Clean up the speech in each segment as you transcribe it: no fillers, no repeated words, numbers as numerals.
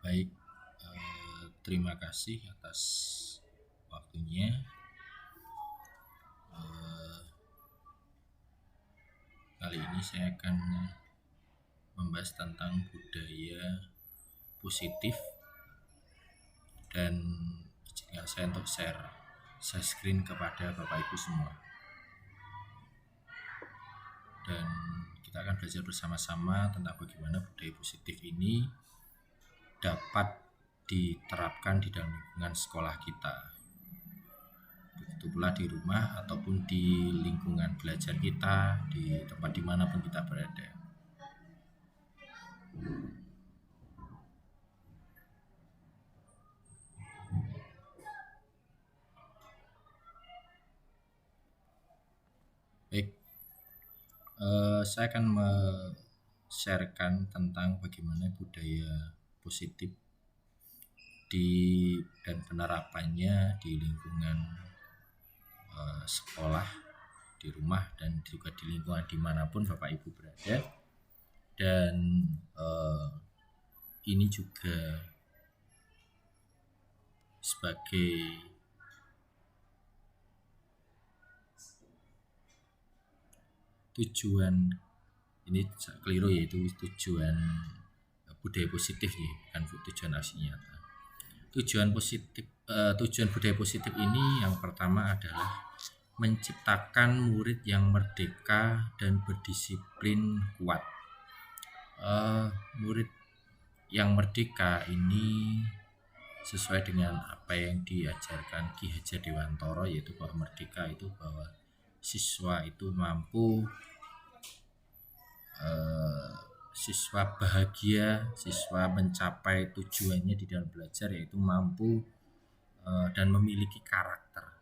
Baik, terima kasih atas waktunya. Kali ini saya akan membahas tentang budaya positif dan izinkan saya untuk share screen kepada Bapak Ibu semua. Dan kita akan belajar bersama-sama tentang bagaimana budaya positif ini dapat diterapkan di dalam lingkungan sekolah kita. Begitu pula di rumah ataupun di lingkungan belajar kita, di tempat dimanapun kita berada. Baik, saya akan sharekan tentang bagaimana budaya positif dan penerapannya di lingkungan sekolah, di rumah, dan juga di lingkungan dimanapun Bapak Ibu berada. Dan ini juga sebagai tujuan, ini keliru, yaitu tujuan budaya positif ya, bukan tujuan aksi nyata. Tujuan budaya positif ini yang pertama adalah menciptakan murid yang merdeka dan berdisiplin kuat. Murid yang merdeka ini sesuai dengan apa yang diajarkan Ki Hajar Dewantara, yaitu bahwa merdeka itu bahwa siswa itu mampu, siswa bahagia, siswa mencapai tujuannya di dalam belajar, yaitu mampu dan memiliki karakter.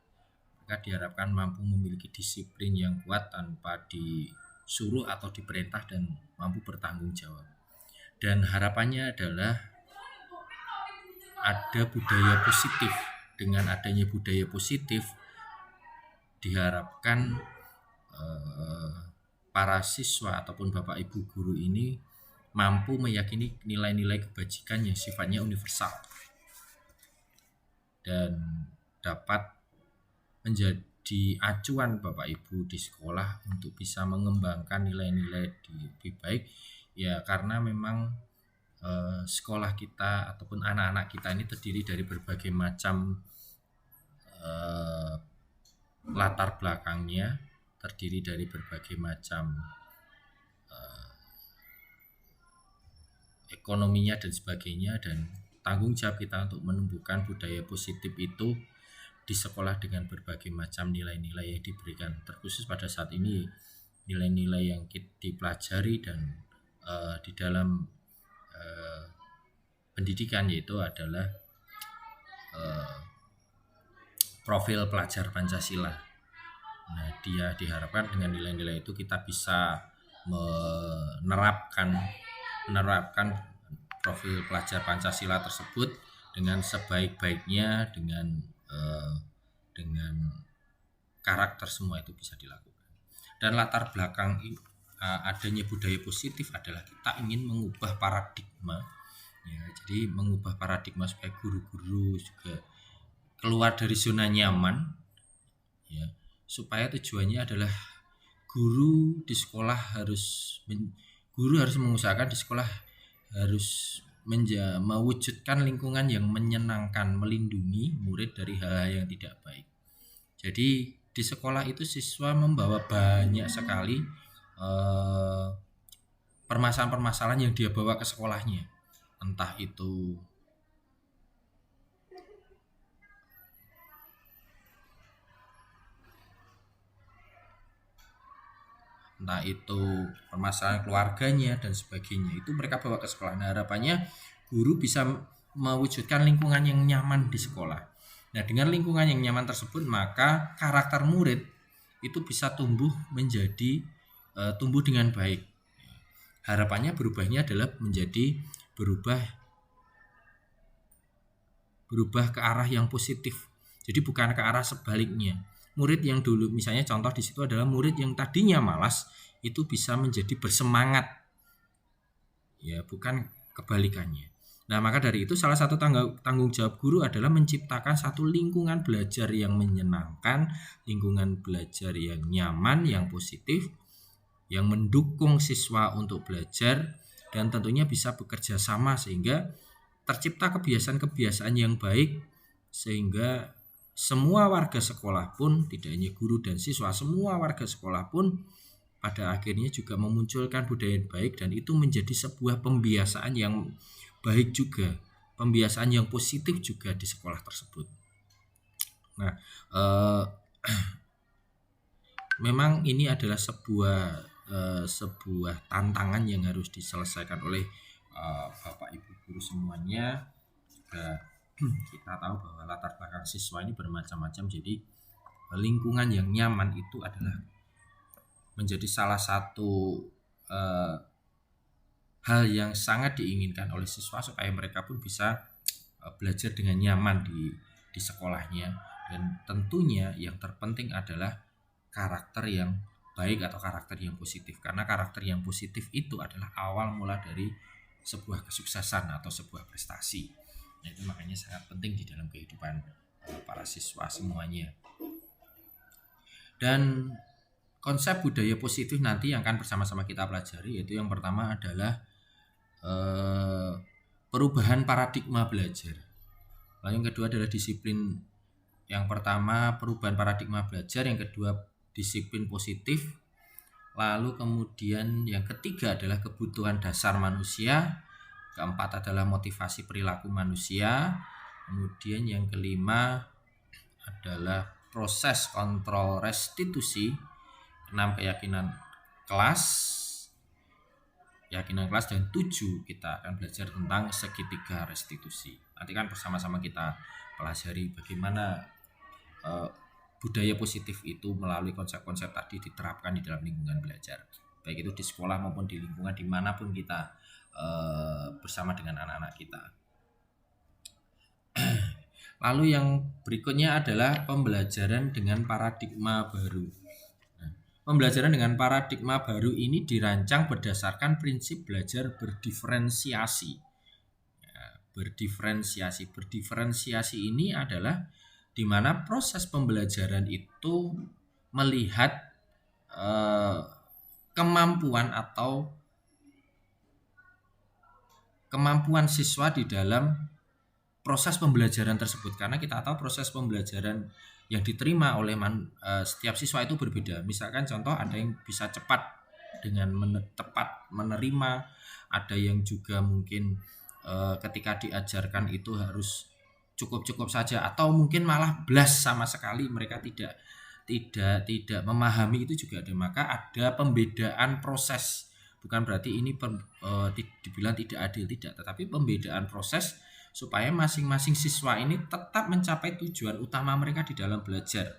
Mereka diharapkan mampu memiliki disiplin yang kuat tanpa disuruh atau diperintah, dan mampu bertanggung jawab. Dan harapannya adalah ada budaya positif. Dengan adanya budaya positif, diharapkan para siswa ataupun Bapak Ibu guru ini mampu meyakini nilai-nilai kebajikan yang sifatnya universal dan dapat menjadi acuan Bapak Ibu di sekolah untuk bisa mengembangkan nilai-nilai lebih baik, ya karena memang sekolah kita ataupun anak-anak kita ini terdiri dari berbagai macam latar belakangnya, terdiri dari berbagai macam ekonominya dan sebagainya, dan tanggung jawab kita untuk menumbuhkan budaya positif itu di sekolah dengan berbagai macam nilai-nilai yang diberikan. Terkhusus pada saat ini nilai-nilai yang dipelajari dan di dalam pendidikan, yaitu adalah profil pelajar Pancasila. Nah, dia diharapkan dengan nilai-nilai itu kita bisa menerapkan profil pelajar Pancasila tersebut dengan sebaik-baiknya, dengan karakter semua itu bisa dilakukan. Dan latar belakang adanya budaya positif adalah kita ingin mengubah paradigma, ya, jadi mengubah paradigma supaya guru-guru juga keluar dari zona nyaman, ya, supaya tujuannya adalah guru harus mengusahakan di sekolah harus mewujudkan lingkungan yang menyenangkan, melindungi murid dari hal-hal yang tidak baik. Jadi di sekolah itu siswa membawa banyak sekali permasalahan-permasalahan yang dia bawa ke sekolahnya, entah itu permasalahan keluarganya dan sebagainya, itu mereka bawa ke sekolah. Nah, harapannya guru bisa mewujudkan lingkungan yang nyaman di sekolah. Nah, dengan lingkungan yang nyaman tersebut, maka karakter murid itu bisa tumbuh dengan baik. Harapannya berubahnya adalah berubah ke arah yang positif. Jadi bukan ke arah sebaliknya. Murid yang dulu, misalnya contoh di situ adalah murid yang tadinya malas itu bisa menjadi bersemangat, ya, bukan kebalikannya. Nah, maka dari itu salah satu tanggung jawab guru adalah menciptakan satu lingkungan belajar yang menyenangkan, lingkungan belajar yang nyaman, yang positif, yang mendukung siswa untuk belajar, dan tentunya bisa bekerja sama sehingga tercipta kebiasaan-kebiasaan yang baik, sehingga semua warga sekolah pun, tidak hanya guru dan siswa, semua warga sekolah pun pada akhirnya juga memunculkan budaya yang baik, dan itu menjadi sebuah pembiasaan yang baik juga, pembiasaan yang positif juga di sekolah tersebut. Nah, memang ini adalah sebuah tantangan yang harus diselesaikan oleh Bapak Ibu guru semuanya. Juga kita tahu bahwa latar belakang siswa ini bermacam-macam, jadi lingkungan yang nyaman itu adalah menjadi salah satu hal yang sangat diinginkan oleh siswa supaya mereka pun bisa belajar dengan nyaman di sekolahnya. Dan tentunya yang terpenting adalah karakter yang baik atau karakter yang positif, karena karakter yang positif itu adalah awal mula dari sebuah kesuksesan atau sebuah prestasi. Nah, itu makanya sangat penting di dalam kehidupan para siswa semuanya. Dan konsep budaya positif nanti yang akan bersama-sama kita pelajari, yaitu yang pertama adalah perubahan paradigma belajar. Lalu yang kedua adalah disiplin. Yang pertama perubahan paradigma belajar, yang kedua disiplin positif. Lalu kemudian yang ketiga adalah kebutuhan dasar manusia. Keempat adalah motivasi perilaku manusia. Kemudian yang kelima adalah proses kontrol restitusi. 6 keyakinan kelas, dan 7 kita akan belajar tentang segitiga restitusi. Nanti kan bersama-sama kita pelajari bagaimana budaya positif itu melalui konsep-konsep tadi diterapkan di dalam lingkungan belajar, baik itu di sekolah maupun di lingkungan dimanapun kita bersama dengan anak-anak kita. Lalu yang berikutnya adalah pembelajaran dengan paradigma baru. Pembelajaran dengan paradigma baru ini dirancang berdasarkan prinsip belajar berdiferensiasi. Berdiferensiasi ini adalah di mana proses pembelajaran itu melihat kemampuan siswa di dalam proses pembelajaran tersebut, karena kita tahu proses pembelajaran yang diterima oleh setiap siswa itu berbeda. Misalkan contoh, ada yang bisa cepat dengan tepat menerima, ada yang juga mungkin ketika diajarkan itu harus cukup saja, atau mungkin malah blas sama sekali mereka tidak memahami, itu juga ada. Maka ada pembedaan proses, bukan berarti ini dibilang tidak adil, tidak, tetapi pembedaan proses supaya masing-masing siswa ini tetap mencapai tujuan utama mereka di dalam belajar,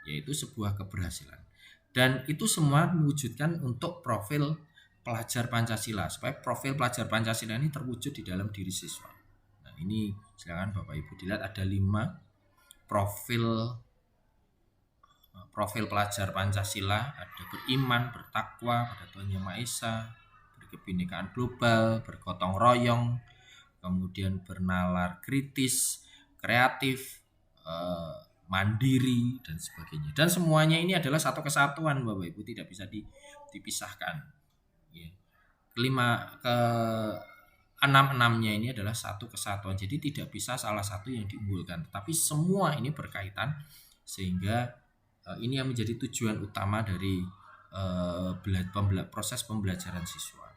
yaitu sebuah keberhasilan. Dan itu semua mewujudkan untuk profil pelajar Pancasila, supaya profil pelajar Pancasila ini terwujud di dalam diri siswa. Nah, ini silakan Bapak Ibu dilihat, ada 5 profil pelajar Pancasila. Ada beriman, bertakwa pada Tuhan Yang Maha Esa, berkebinekaan global, bergotong royong, kemudian bernalar kritis, kreatif, mandiri, dan sebagainya. Dan semuanya ini adalah satu kesatuan, Bapak Ibu, tidak bisa dipisahkan. Ya. Enam-enamnya ini adalah satu kesatuan, jadi tidak bisa salah satu yang diunggulkan, tetapi semua ini berkaitan, sehingga ini yang menjadi tujuan utama dari proses pembelajaran siswa.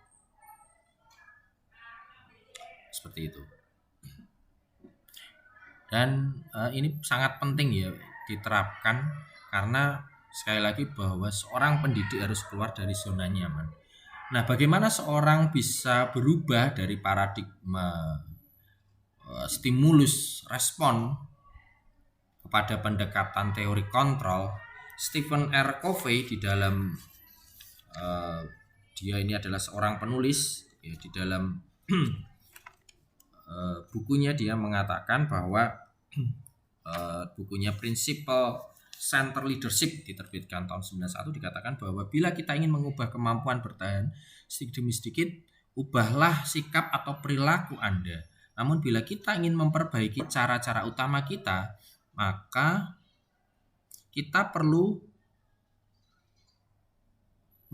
Seperti itu. Dan ini sangat penting ya diterapkan, karena sekali lagi bahwa seorang pendidik harus keluar dari zona nyaman. Nah, bagaimana seorang bisa berubah dari paradigma stimulus respon kepada pendekatan teori kontrol? Stephen R. Covey di dalam dia ini adalah seorang penulis ya, di dalam bukunya dia mengatakan bahwa bukunya Principle Center Leadership diterbitkan tahun 91, dikatakan bahwa bila kita ingin mengubah kemampuan bertahan sedikit demi sedikit, ubahlah sikap atau perilaku Anda. Namun bila kita ingin memperbaiki cara-cara utama kita, maka kita perlu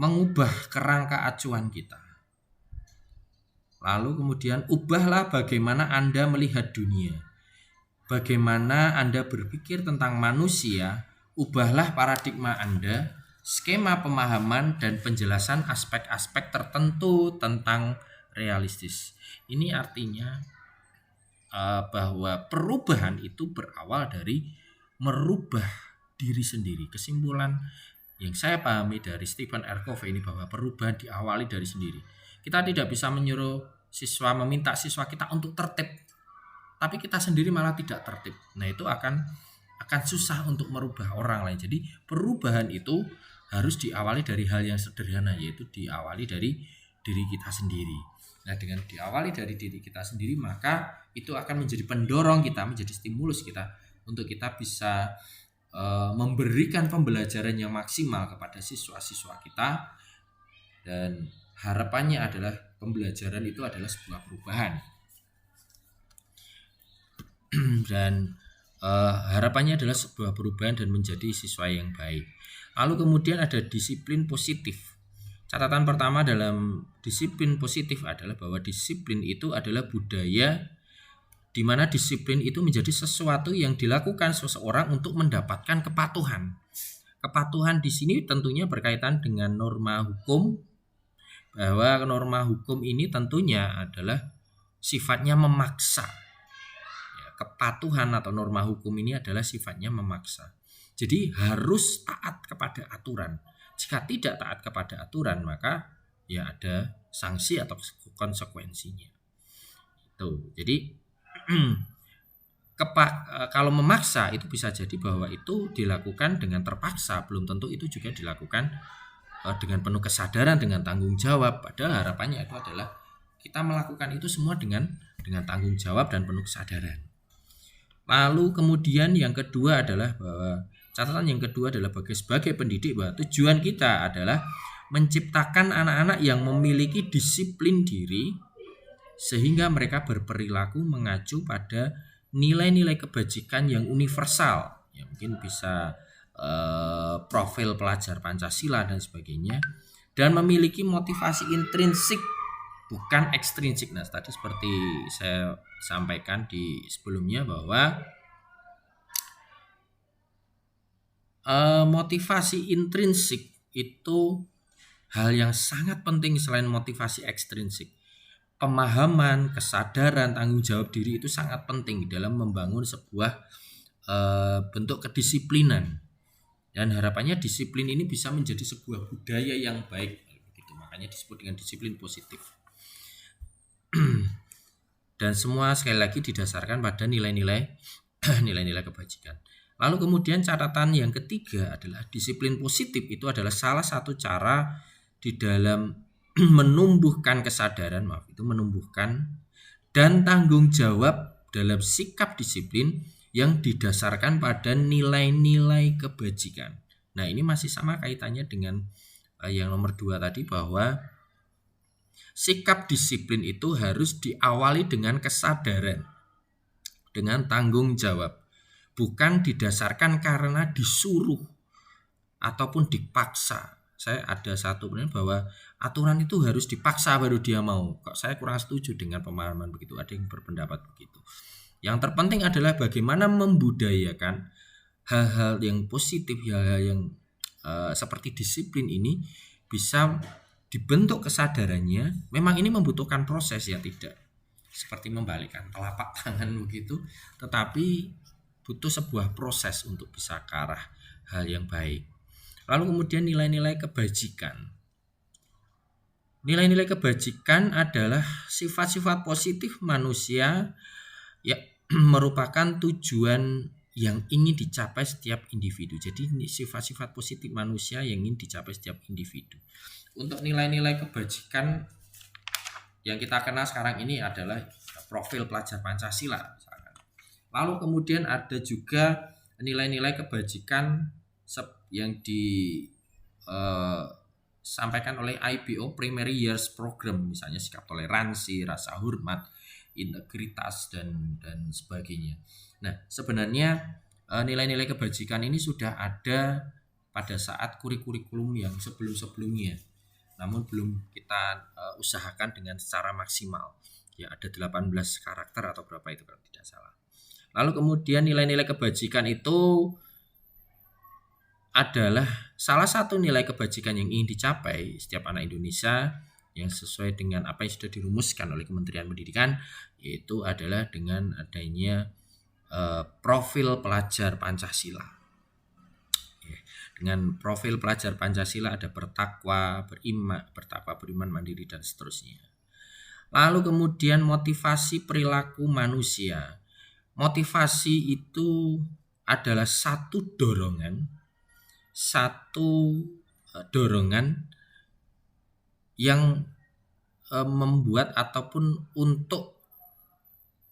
mengubah kerangka acuan kita. Lalu kemudian ubahlah bagaimana Anda melihat dunia. Bagaimana Anda berpikir tentang manusia, ubahlah paradigma Anda, skema pemahaman dan penjelasan aspek-aspek tertentu tentang realistis. Ini artinya bahwa perubahan itu berawal dari merubah diri sendiri. Kesimpulan yang saya pahami dari Stephen R. Covey ini bahwa perubahan diawali dari sendiri. Kita tidak bisa menyuruh meminta siswa kita untuk tertib, tapi kita sendiri malah tidak tertib. Nah, itu akan susah untuk merubah orang lain. Jadi perubahan itu harus diawali dari hal yang sederhana, yaitu diawali dari diri kita sendiri. Nah, dengan diawali dari diri kita sendiri, maka itu akan menjadi pendorong kita, menjadi stimulus kita untuk kita bisa memberikan pembelajaran yang maksimal kepada siswa-siswa kita, dan harapannya adalah pembelajaran itu adalah sebuah perubahan. Dan harapannya adalah sebuah perubahan dan menjadi siswa yang baik. Lalu kemudian ada disiplin positif. Catatan pertama dalam disiplin positif adalah bahwa disiplin itu adalah budaya di mana disiplin itu menjadi sesuatu yang dilakukan seseorang untuk mendapatkan kepatuhan. Kepatuhan di sini tentunya berkaitan dengan norma hukum, bahwa norma hukum ini tentunya adalah sifatnya memaksa. Kepatuhan atau norma hukum ini adalah sifatnya memaksa. Jadi harus taat kepada aturan. Jika tidak taat kepada aturan, maka ya ada sanksi atau konsekuensinya. Itu. Jadi kalau memaksa itu bisa jadi bahwa itu dilakukan dengan terpaksa, belum tentu itu juga dilakukan dengan penuh kesadaran, dengan tanggung jawab. Padahal harapannya itu adalah kita melakukan itu semua dengan tanggung jawab dan penuh kesadaran. Lalu kemudian yang kedua adalah bahwa catatan yang kedua adalah sebagai pendidik bahwa tujuan kita adalah menciptakan anak-anak yang memiliki disiplin diri sehingga mereka berperilaku mengacu pada nilai-nilai kebajikan yang universal. Ya, mungkin bisa profil pelajar Pancasila dan sebagainya, dan memiliki motivasi intrinsik bukan ekstrinsik. Nah, tadi seperti saya sampaikan di sebelumnya bahwa motivasi intrinsik itu hal yang sangat penting selain motivasi ekstrinsik. Pemahaman, kesadaran, tanggung jawab diri itu sangat penting dalam membangun sebuah bentuk kedisiplinan. Dan harapannya disiplin ini bisa menjadi sebuah budaya yang baik. Begitu, makanya disebut dengan disiplin positif. Dan semua sekali lagi didasarkan pada nilai-nilai kebajikan. Lalu kemudian catatan yang ketiga adalah disiplin positif itu adalah salah satu cara di dalam menumbuhkan kesadaran, menumbuhkan dan tanggung jawab dalam sikap disiplin yang didasarkan pada nilai-nilai kebajikan. Nah, ini masih sama kaitannya dengan yang nomor 2 tadi, bahwa sikap disiplin itu harus diawali dengan kesadaran, dengan tanggung jawab, bukan didasarkan karena disuruh ataupun dipaksa. Saya ada satu benar bahwa aturan itu harus dipaksa baru dia mau. Kok saya kurang setuju dengan pemahaman begitu. Ada yang berpendapat begitu. Yang terpenting adalah bagaimana membudayakan hal-hal yang positif, hal-hal yang seperti disiplin ini bisa dibentuk kesadarannya. Memang ini membutuhkan proses, ya tidak seperti membalikkan telapak tangan begitu, tetapi butuh sebuah proses untuk bisa ke arah hal yang baik. Lalu kemudian nilai-nilai kebajikan. Nilai-nilai kebajikan adalah sifat-sifat positif manusia yang merupakan tujuan yang ingin dicapai setiap individu. Jadi sifat-sifat positif manusia yang ingin dicapai setiap individu. Untuk nilai-nilai kebajikan yang kita kenal sekarang ini adalah profil pelajar Pancasila misalkan. Lalu kemudian ada juga nilai-nilai kebajikan yang disampaikan oleh IPO, Primary Years Program, misalnya sikap toleransi, rasa hormat, integritas dan sebagainya. Nah, sebenarnya nilai-nilai kebajikan ini sudah ada pada saat kurikulum yang sebelum-sebelumnya. Namun belum kita usahakan dengan secara maksimal. Ya, ada 18 karakter atau berapa itu kalau tidak salah. Lalu kemudian nilai-nilai kebajikan itu adalah salah satu nilai kebajikan yang ingin dicapai setiap anak Indonesia yang sesuai dengan apa yang sudah dirumuskan oleh Kementerian Pendidikan, yaitu adalah dengan adanya profil pelajar Pancasila. Dengan profil pelajar Pancasila ada bertakwa, beriman, mandiri, dan seterusnya. Lalu kemudian motivasi perilaku manusia. Motivasi itu adalah satu dorongan yang membuat ataupun untuk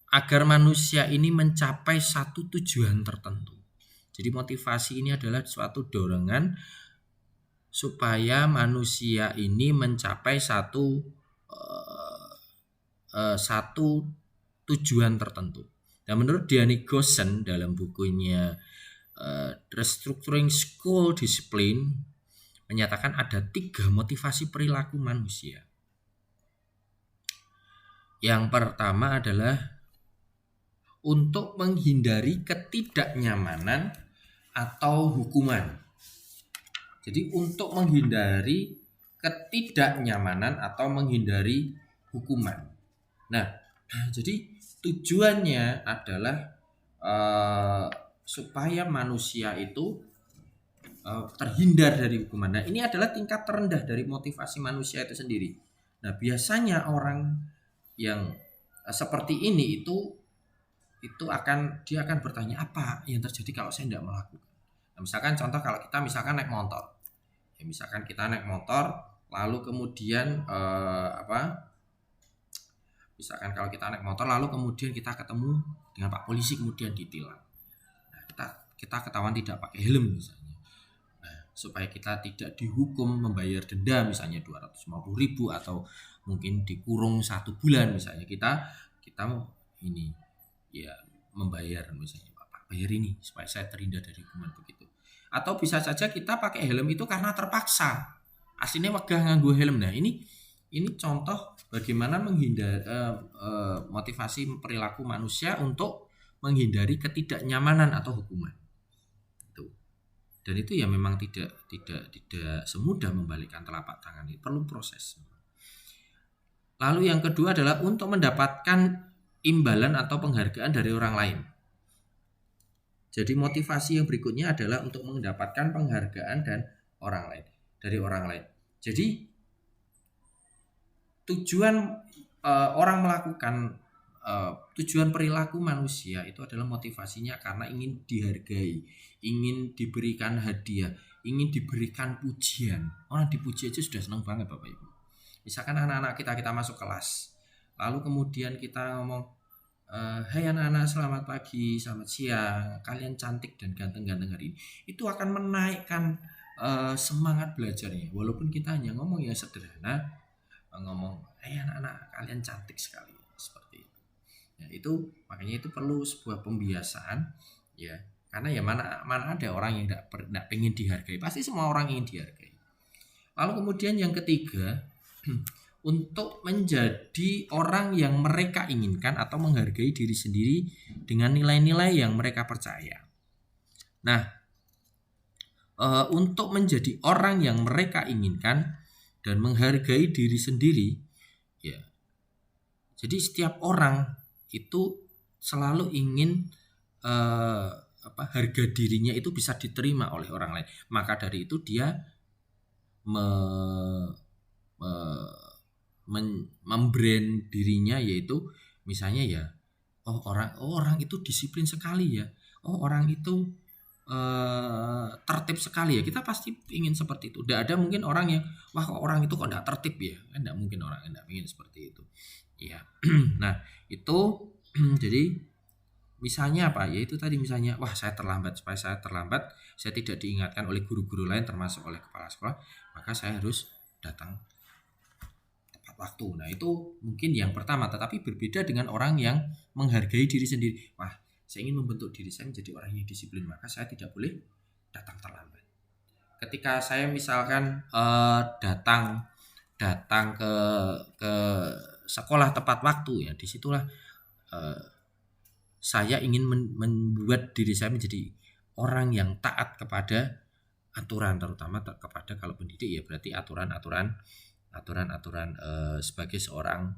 agar manusia ini mencapai satu tujuan tertentu. Jadi motivasi ini adalah suatu dorongan supaya manusia ini mencapai satu tujuan tertentu. Dan menurut Diane Goosen dalam bukunya Restructuring School Discipline menyatakan ada 3 motivasi perilaku manusia. Yang pertama adalah untuk menghindari ketidaknyamanan atau hukuman. Jadi untuk menghindari ketidaknyamanan atau menghindari hukuman. Nah, jadi tujuannya adalah supaya manusia itu terhindar dari hukuman. Nah, ini adalah tingkat terendah dari motivasi manusia itu sendiri. Nah, biasanya orang yang seperti ini itu dia akan bertanya, apa yang terjadi kalau saya tidak melakukan. Nah, misalkan contoh kalau kita naik motor, ya misalkan kita naik motor, lalu kemudian misalkan kalau kita naik motor lalu kemudian kita ketemu dengan Pak Polisi kemudian ditilang. Nah, kita ketahuan tidak pakai helm misalnya. Nah, supaya kita tidak dihukum membayar denda misalnya 250.000 atau mungkin dikurung 1 bulan misalnya, kita ini ya membayar misalnya, Pak bayar ini supaya saya terhindar dari hukuman begitu. Atau bisa saja kita pakai helm itu karena terpaksa, aslinya wegah nganggo helm. Nah, ini contoh bagaimana menghindar motivasi perilaku manusia untuk menghindari ketidaknyamanan atau hukuman. Dan itu ya memang tidak semudah membalikkan telapak tangan, itu perlu proses. Lalu yang kedua adalah untuk mendapatkan imbalan atau penghargaan dari orang lain. Jadi motivasi yang berikutnya adalah untuk mendapatkan penghargaan dari orang lain. Jadi tujuan orang melakukan tujuan perilaku manusia itu adalah motivasinya karena ingin dihargai, ingin diberikan hadiah, ingin diberikan pujian. Orang dipuji aja sudah senang banget Bapak Ibu. Misalkan anak-anak kita masuk kelas, lalu kemudian kita ngomong, hai anak-anak, selamat pagi, selamat siang, kalian cantik dan ganteng-ganteng hari ini. Itu akan menaikkan semangat belajarnya. Walaupun kita hanya ngomong yang sederhana, ngomong, hai anak-anak, kalian cantik sekali, seperti itu. Ya, itu makanya itu perlu sebuah pembiasaan, ya. Karena ya mana ada orang yang tidak pengen dihargai. Pasti semua orang ingin dihargai. Lalu kemudian yang ketiga, untuk menjadi orang yang mereka inginkan atau menghargai diri sendiri dengan nilai-nilai yang mereka percaya. Nah, untuk menjadi orang yang mereka inginkan dan menghargai diri sendiri, ya. Jadi setiap orang itu selalu ingin harga dirinya itu bisa diterima oleh orang lain. Maka dari itu dia membrand dirinya, yaitu misalnya ya, orang itu disiplin sekali ya, orang itu tertib sekali ya, kita pasti ingin seperti itu. Tidak ada mungkin orang yang kok orang itu kok tidak tertib ya, kan tidak mungkin orang yang tidak ingin seperti itu ya. Nah itu jadi misalnya apa ya, itu tadi misalnya saya terlambat, supaya saya terlambat saya tidak diingatkan oleh guru-guru lain termasuk oleh kepala sekolah, maka saya harus datang tepat waktu. Nah, itu mungkin yang pertama, tetapi berbeda dengan orang yang menghargai diri sendiri. Wah, saya ingin membentuk diri saya menjadi orang yang disiplin, maka saya tidak boleh datang terlambat. Ketika saya misalkan datang ke sekolah tepat waktu, ya disitulah saya ingin membuat diri saya menjadi orang yang taat kepada aturan, terutama kepada, kalau pendidik ya berarti aturan-aturan sebagai seorang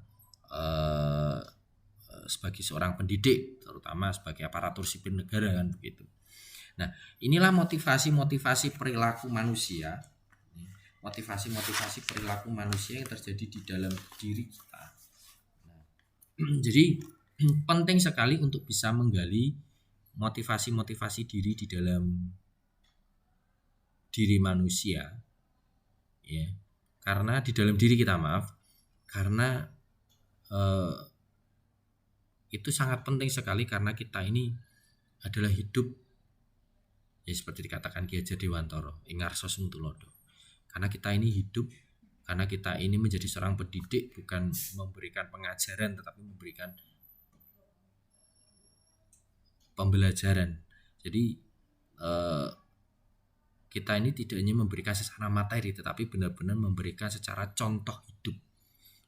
pendidik, terutama sebagai aparatur sipil negara, kan begitu. Nah, inilah motivasi perilaku manusia, yang terjadi di dalam diri kita. Nah, jadi penting sekali untuk bisa menggali motivasi diri di dalam diri manusia, ya, karena di dalam diri kita, karena itu sangat penting sekali, karena kita ini adalah hidup, ya seperti dikatakan Ki Hajar Dewantara, ingarso sing tulodo. Karena kita ini hidup, karena kita ini menjadi seorang pendidik, bukan memberikan pengajaran tetapi memberikan pembelajaran. Jadi kita ini tidak hanya memberikan secara materi, tetapi benar-benar memberikan secara contoh hidup.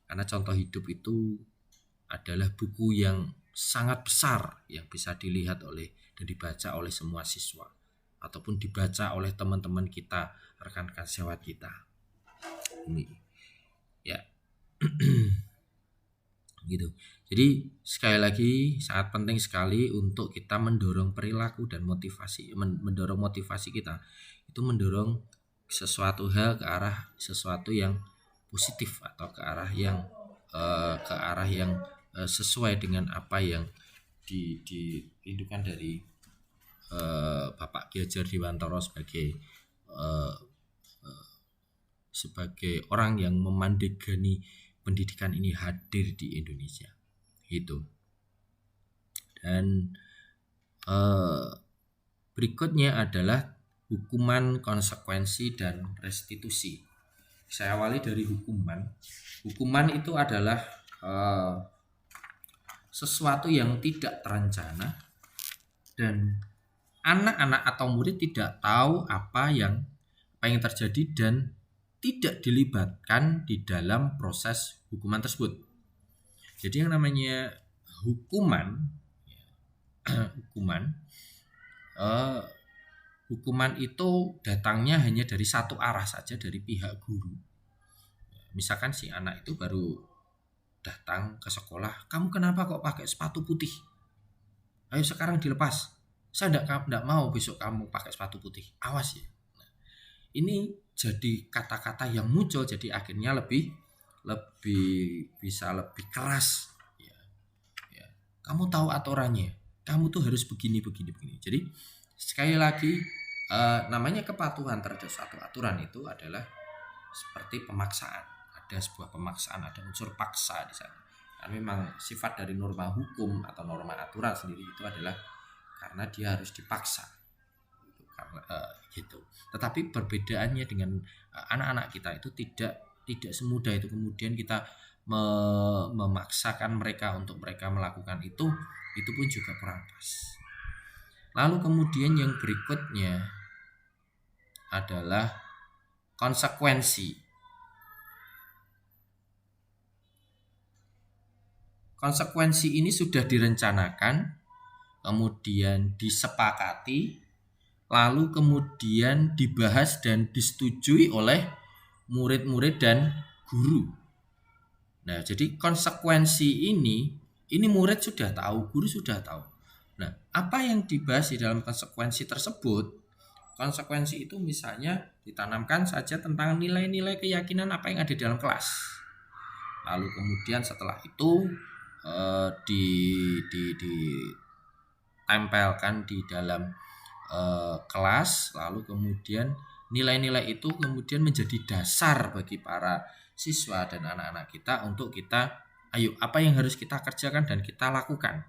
Karena contoh hidup itu adalah buku yang sangat besar yang bisa dilihat dan dibaca oleh semua siswa, ataupun dibaca oleh teman-teman kita, rekan-rekan sejawat kita. Ini ya. Gitu. Jadi sekali lagi sangat penting sekali untuk kita mendorong perilaku dan mendorong motivasi kita, itu mendorong sesuatu hal ke arah sesuatu yang positif, atau ke arah yang sesuai dengan apa yang dirindukan dari Bapak Ki Hajar Dewantara sebagai orang yang memandegani pendidikan ini hadir di Indonesia, gitu. Dan berikutnya adalah hukuman, konsekuensi, dan restitusi. Saya awali dari hukuman. Hukuman itu adalah sesuatu yang tidak terencana, dan anak-anak atau murid tidak tahu apa yang terjadi dan tidak dilibatkan di dalam proses hukuman tersebut. Jadi yang namanya hukuman itu datangnya hanya dari satu arah saja, dari pihak guru. Misalkan si anak itu baru datang ke sekolah, kamu kenapa kok pakai sepatu putih? Ayo sekarang dilepas. Saya tidak mau besok kamu pakai sepatu putih. Awas ya. Nah, ini jadi kata-kata yang muncul, jadi akhirnya lebih keras. Ya. Kamu tahu aturannya. Kamu tuh harus begini. Jadi sekali lagi namanya kepatuhan terhadap suatu aturan itu adalah seperti pemaksaan. Ada sebuah pemaksaan, ada unsur paksa di sana. Karena memang sifat dari norma hukum atau norma aturan sendiri itu adalah karena dia harus dipaksa. Gitu. Tetapi perbedaannya dengan anak-anak kita itu tidak semudah itu. Kemudian kita memaksakan mereka untuk mereka melakukan itu pun juga kurang pas. Lalu kemudian yang berikutnya adalah konsekuensi. Konsekuensi ini sudah direncanakan, kemudian disepakati, lalu kemudian dibahas dan disetujui oleh murid-murid dan guru. Nah, jadi konsekuensi ini murid sudah tahu, guru sudah tahu. Nah, apa yang dibahas di dalam konsekuensi tersebut? Konsekuensi itu misalnya ditanamkan saja tentang nilai-nilai keyakinan apa yang ada di dalam kelas. Lalu kemudian setelah itu ditempelkan di dalam kelas, lalu kemudian nilai-nilai itu kemudian menjadi dasar bagi para siswa dan anak-anak kita untuk kita, ayo apa yang harus kita kerjakan dan kita lakukan.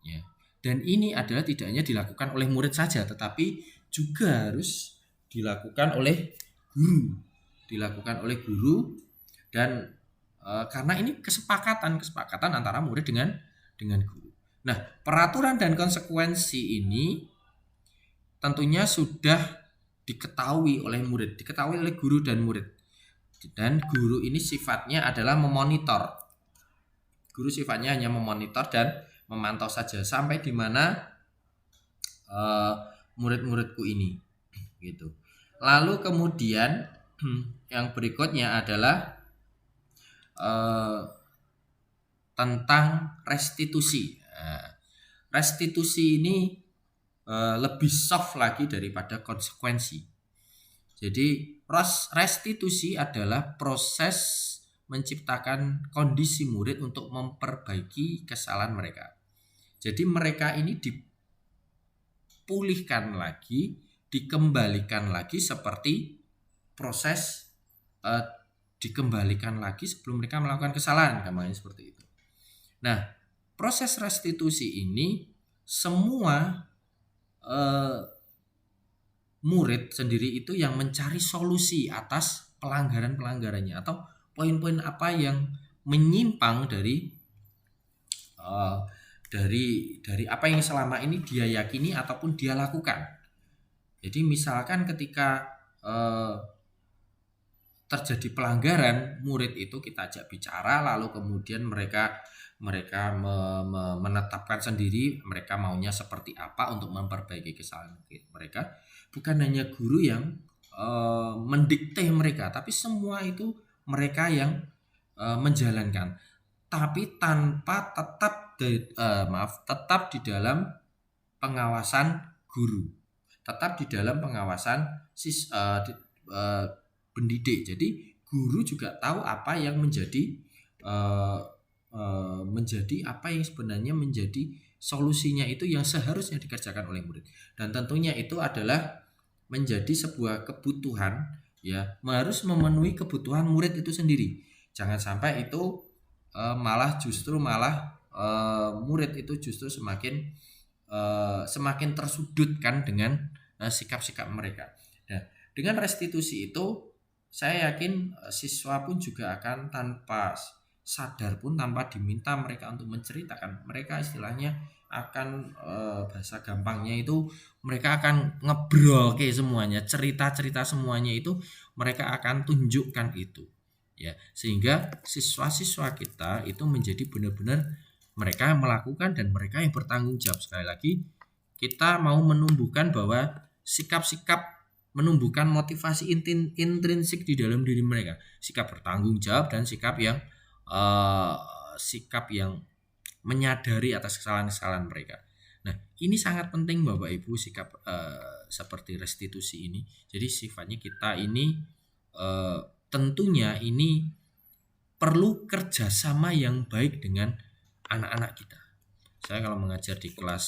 Ya. Dan ini adalah tidak hanya dilakukan oleh murid saja, tetapi juga harus dilakukan oleh guru. Dan karena ini kesepakatan antara murid dengan guru. Nah, peraturan dan konsekuensi ini tentunya sudah diketahui oleh murid, diketahui oleh guru dan murid. Dan guru ini sifatnya adalah memonitor. Guru sifatnya hanya memonitor dan memantau saja sampai di mana murid-muridku ini gitu. Lalu kemudian yang berikutnya adalah tentang restitusi. Restitusi ini lebih soft lagi daripada konsekuensi. Jadi restitusi adalah proses menciptakan kondisi murid untuk memperbaiki kesalahan mereka. Jadi mereka ini dipulihkan lagi, dikembalikan lagi seperti proses dikembalikan lagi sebelum mereka melakukan kesalahan, gampangnya seperti itu. Nah, proses restitusi ini semua murid sendiri itu yang mencari solusi atas pelanggaran-pelanggarannya atau poin-poin apa yang menyimpang dari apa yang selama ini dia yakini ataupun dia lakukan. Jadi misalkan ketika terjadi pelanggaran, murid itu kita ajak bicara, lalu kemudian mereka menetapkan sendiri mereka maunya seperti apa untuk memperbaiki kesalahan mereka. Bukan hanya guru yang mendikte mereka, tapi semua itu mereka yang menjalankan. Tapi tanpa tetap di dalam pengawasan guru, tetap di dalam pengawasan pendidik. Jadi guru juga tahu apa yang menjadi apa yang sebenarnya menjadi solusinya itu yang seharusnya dikerjakan oleh murid. Dan tentunya itu adalah menjadi sebuah kebutuhan, ya, harus memenuhi kebutuhan murid itu sendiri. Jangan sampai itu malah murid itu justru semakin tersudutkan dengan sikap-sikap mereka. Nah, dengan restitusi itu saya yakin siswa pun juga akan tanpa sadar pun, tanpa diminta mereka untuk menceritakan, mereka istilahnya akan bahasa gampangnya itu mereka akan ngebrol ke semuanya, cerita-cerita semuanya itu mereka akan tunjukkan itu, ya, sehingga siswa-siswa kita itu menjadi benar-benar mereka yang melakukan dan mereka yang bertanggung jawab. Sekali lagi kita mau menumbuhkan bahwa sikap-sikap, menumbuhkan motivasi intrinsik di dalam diri mereka, sikap bertanggung jawab dan sikap yang menyadari atas kesalahan-kesalahan mereka. Nah, ini sangat penting Bapak Ibu, sikap seperti restitusi ini. Jadi sifatnya kita ini tentunya ini perlu kerjasama yang baik dengan anak-anak kita. Saya kalau mengajar di kelas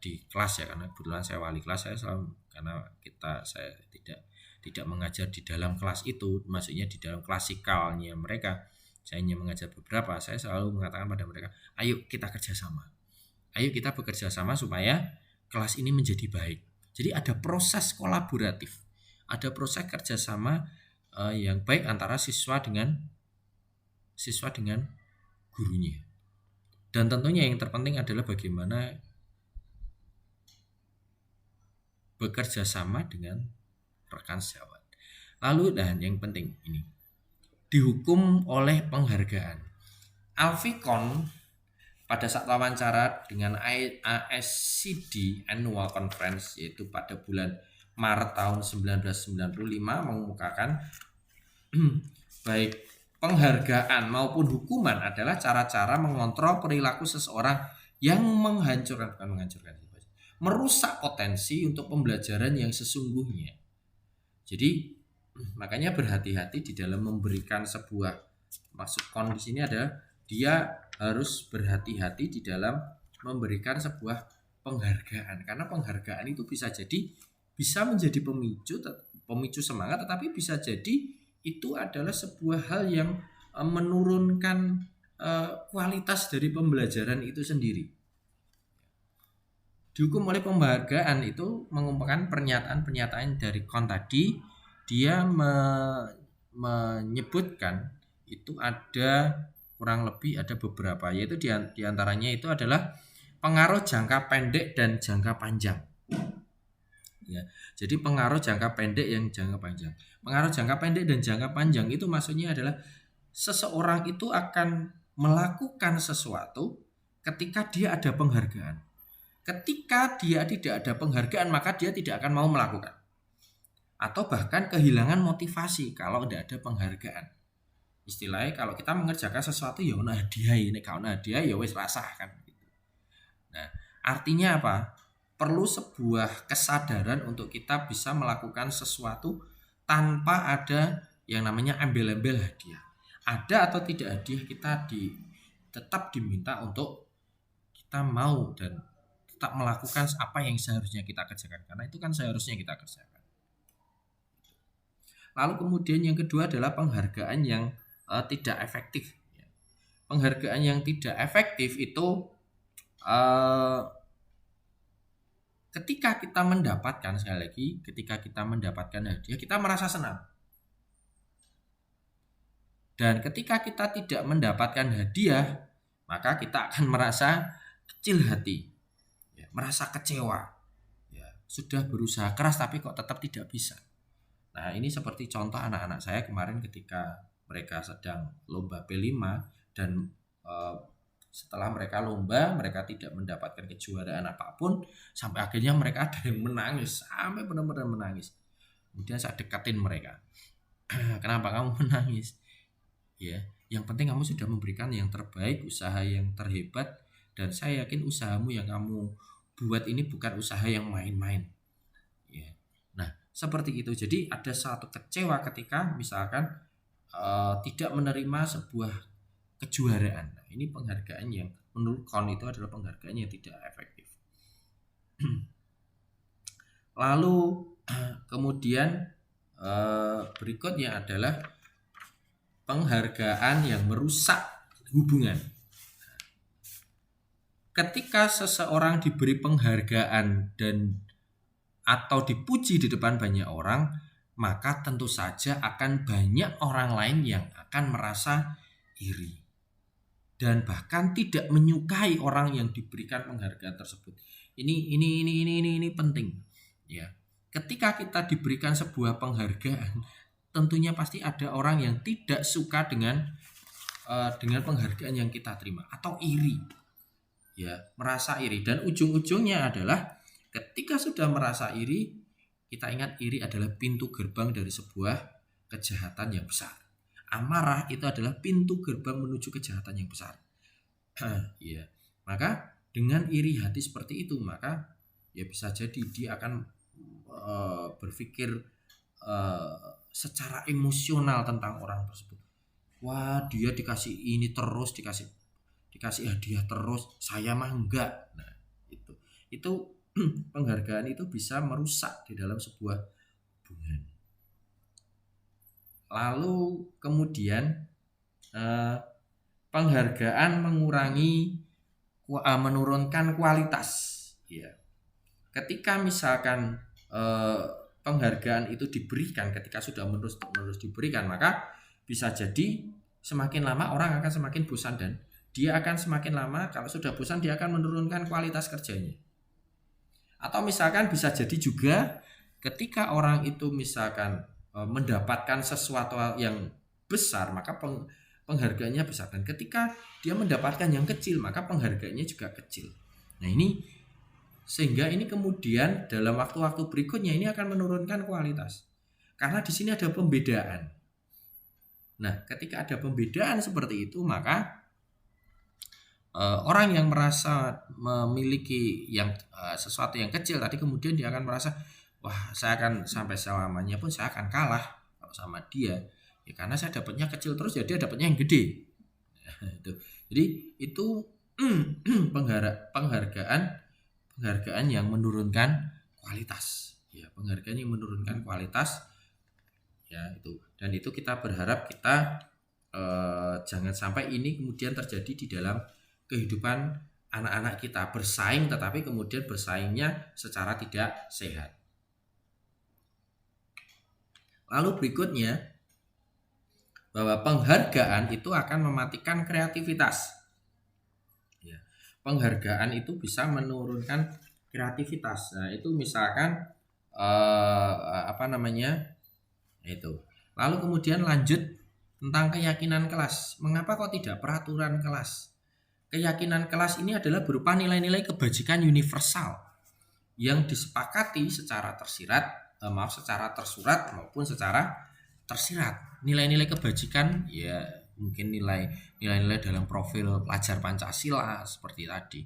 ya, karena kebetulan saya wali kelas, saya selalu, karena saya tidak mengajar di dalam kelas itu, maksudnya di dalam klasikalnya mereka, saya hanya mengajar beberapa. Saya selalu mengatakan pada mereka, ayo kita kerjasama, ayo kita bekerja sama supaya kelas ini menjadi baik. Jadi ada proses kolaboratif, ada proses kerjasama yang baik antara siswa dengan gurunya. Dan tentunya yang terpenting adalah bagaimana bekerja sama dengan rekan sejawat. Lalu, dan yang penting ini, dihukum oleh penghargaan. Alficon pada saat wawancara dengan ASCD Annual Conference, yaitu pada bulan Maret tahun 1995, mengemukakan baik penghargaan maupun hukuman adalah cara-cara mengontrol perilaku seseorang yang merusak potensi untuk pembelajaran yang sesungguhnya. Jadi makanya berhati-hati di dalam memberikan sebuah, maksud di sini adalah dia harus berhati-hati di dalam memberikan sebuah penghargaan, karena penghargaan itu bisa menjadi pemicu semangat, tetapi bisa jadi itu adalah sebuah hal yang menurunkan kualitas dari pembelajaran itu sendiri. Dihukum oleh penghargaan itu mengumpulkan pernyataan dari Kohn tadi. Dia menyebutkan itu ada kurang lebih ada beberapa, yaitu diantaranya itu adalah pengaruh jangka pendek dan jangka panjang. Ya, jadi pengaruh jangka pendek yang jangka panjang. Pengaruh jangka pendek dan jangka panjang itu maksudnya adalah seseorang itu akan melakukan sesuatu ketika dia ada penghargaan. Ketika dia tidak ada penghargaan, maka dia tidak akan mau melakukan. Atau bahkan kehilangan motivasi kalau tidak ada penghargaan. Istilahnya kalau kita mengerjakan sesuatu ya ono hadiah, ini kalau hadiah ya wis rasah kan. Nah, artinya apa? Perlu sebuah kesadaran untuk kita bisa melakukan sesuatu tanpa ada yang namanya embel-embel hadiah. Ada atau tidak hadiah, kita tetap diminta untuk kita mau dan tetap melakukan apa yang seharusnya kita kerjakan, karena itu kan seharusnya kita kerjakan. Lalu kemudian yang kedua adalah penghargaan yang tidak efektif. Penghargaan yang tidak efektif itu ketika kita mendapatkan, sekali lagi, ketika kita mendapatkan hadiah, kita merasa senang. Dan ketika kita tidak mendapatkan hadiah, maka kita akan merasa kecil hati, ya, merasa kecewa. Ya, sudah berusaha keras tapi kok tetap tidak bisa. Nah, ini seperti contoh anak-anak saya kemarin ketika mereka sedang lomba P5 dan setelah mereka lomba, mereka tidak mendapatkan kejuaraan apapun, sampai akhirnya mereka ada yang menangis, sampai benar-benar menangis. Kemudian saya dekatin mereka. Kenapa kamu menangis? Ya, yang penting kamu sudah memberikan yang terbaik, usaha yang terhebat, dan saya yakin usahamu yang kamu buat ini bukan usaha yang main-main. Ya. Nah, seperti itu. Jadi ada satu kecewa ketika misalkan tidak menerima sebuah kejuaraan. Nah, ini penghargaan yang menurut KON itu adalah penghargaan yang tidak efektif. Lalu kemudian berikutnya adalah penghargaan yang merusak hubungan. Ketika seseorang diberi penghargaan dan atau dipuji di depan banyak orang, maka tentu saja akan banyak orang lain yang akan merasa iri dan bahkan tidak menyukai orang yang diberikan penghargaan tersebut. Ini penting, ya. Ketika kita diberikan sebuah penghargaan, tentunya pasti ada orang yang tidak suka dengan penghargaan yang kita terima atau iri, ya, merasa iri. Dan ujung-ujungnya adalah ketika sudah merasa iri, kita ingat iri adalah pintu gerbang dari sebuah kejahatan yang besar. Amarah itu adalah pintu gerbang menuju kejahatan yang besar. Ya, maka dengan iri hati seperti itu, maka ya bisa jadi dia akan berpikir secara emosional tentang orang tersebut. Wah, dia dikasih ini terus, dikasih hadiah terus, saya mah enggak. Nah, itu penghargaan itu bisa merusak di dalam sebuah hubungan. Lalu kemudian penghargaan menurunkan kualitas. Ya. Ketika misalkan penghargaan itu diberikan, ketika sudah menerus diberikan, maka bisa jadi semakin lama orang akan semakin bosan, dan dia akan semakin lama kalau sudah bosan dia akan menurunkan kualitas kerjanya. Atau misalkan bisa jadi juga ketika orang itu misalkan mendapatkan sesuatu yang besar, maka penghargaannya besar, dan ketika dia mendapatkan yang kecil maka penghargaannya juga kecil. Nah, ini sehingga ini kemudian dalam waktu-waktu berikutnya ini akan menurunkan kualitas, karena di sini ada pembedaan. Nah, ketika ada pembedaan seperti itu, maka orang yang merasa memiliki yang sesuatu yang kecil tadi, kemudian dia akan merasa, wah, saya akan sampai selamanya pun saya akan kalah kalau sama dia, ya karena saya dapatnya kecil terus, ya dia dapatnya yang gede. Jadi itu penghargaan yang menurunkan kualitas, ya, penghargaan yang menurunkan kualitas, ya, itu. Dan itu kita berharap kita jangan sampai ini kemudian terjadi di dalam kehidupan anak-anak kita, bersaing tetapi kemudian bersaingnya secara tidak sehat. Lalu berikutnya bahwa penghargaan itu akan mematikan kreativitas. Ya, penghargaan itu bisa menurunkan kreativitas. Nah, itu misalkan apa namanya? Itu. Lalu kemudian lanjut tentang keyakinan kelas. Mengapa kok tidak peraturan kelas? Keyakinan kelas ini adalah berupa nilai-nilai kebajikan universal yang disepakati secara secara tersurat maupun secara tersirat. Nilai-nilai kebajikan ya mungkin nilai-nilai dalam profil pelajar Pancasila seperti tadi.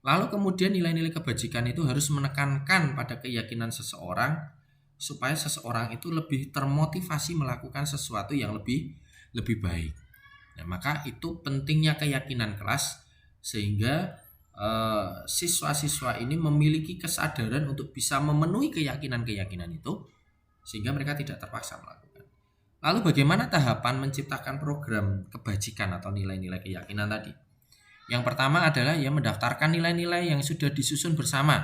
Lalu kemudian nilai-nilai kebajikan itu harus menekankan pada keyakinan seseorang supaya seseorang itu lebih termotivasi melakukan sesuatu yang lebih baik. Nah, maka itu pentingnya keyakinan kelas sehingga siswa-siswa ini memiliki kesadaran untuk bisa memenuhi keyakinan-keyakinan itu sehingga mereka tidak terpaksa melakukan. Lalu bagaimana tahapan menciptakan program kebajikan atau nilai-nilai keyakinan tadi? Yang pertama adalah ya mendaftarkan nilai-nilai yang sudah disusun bersama.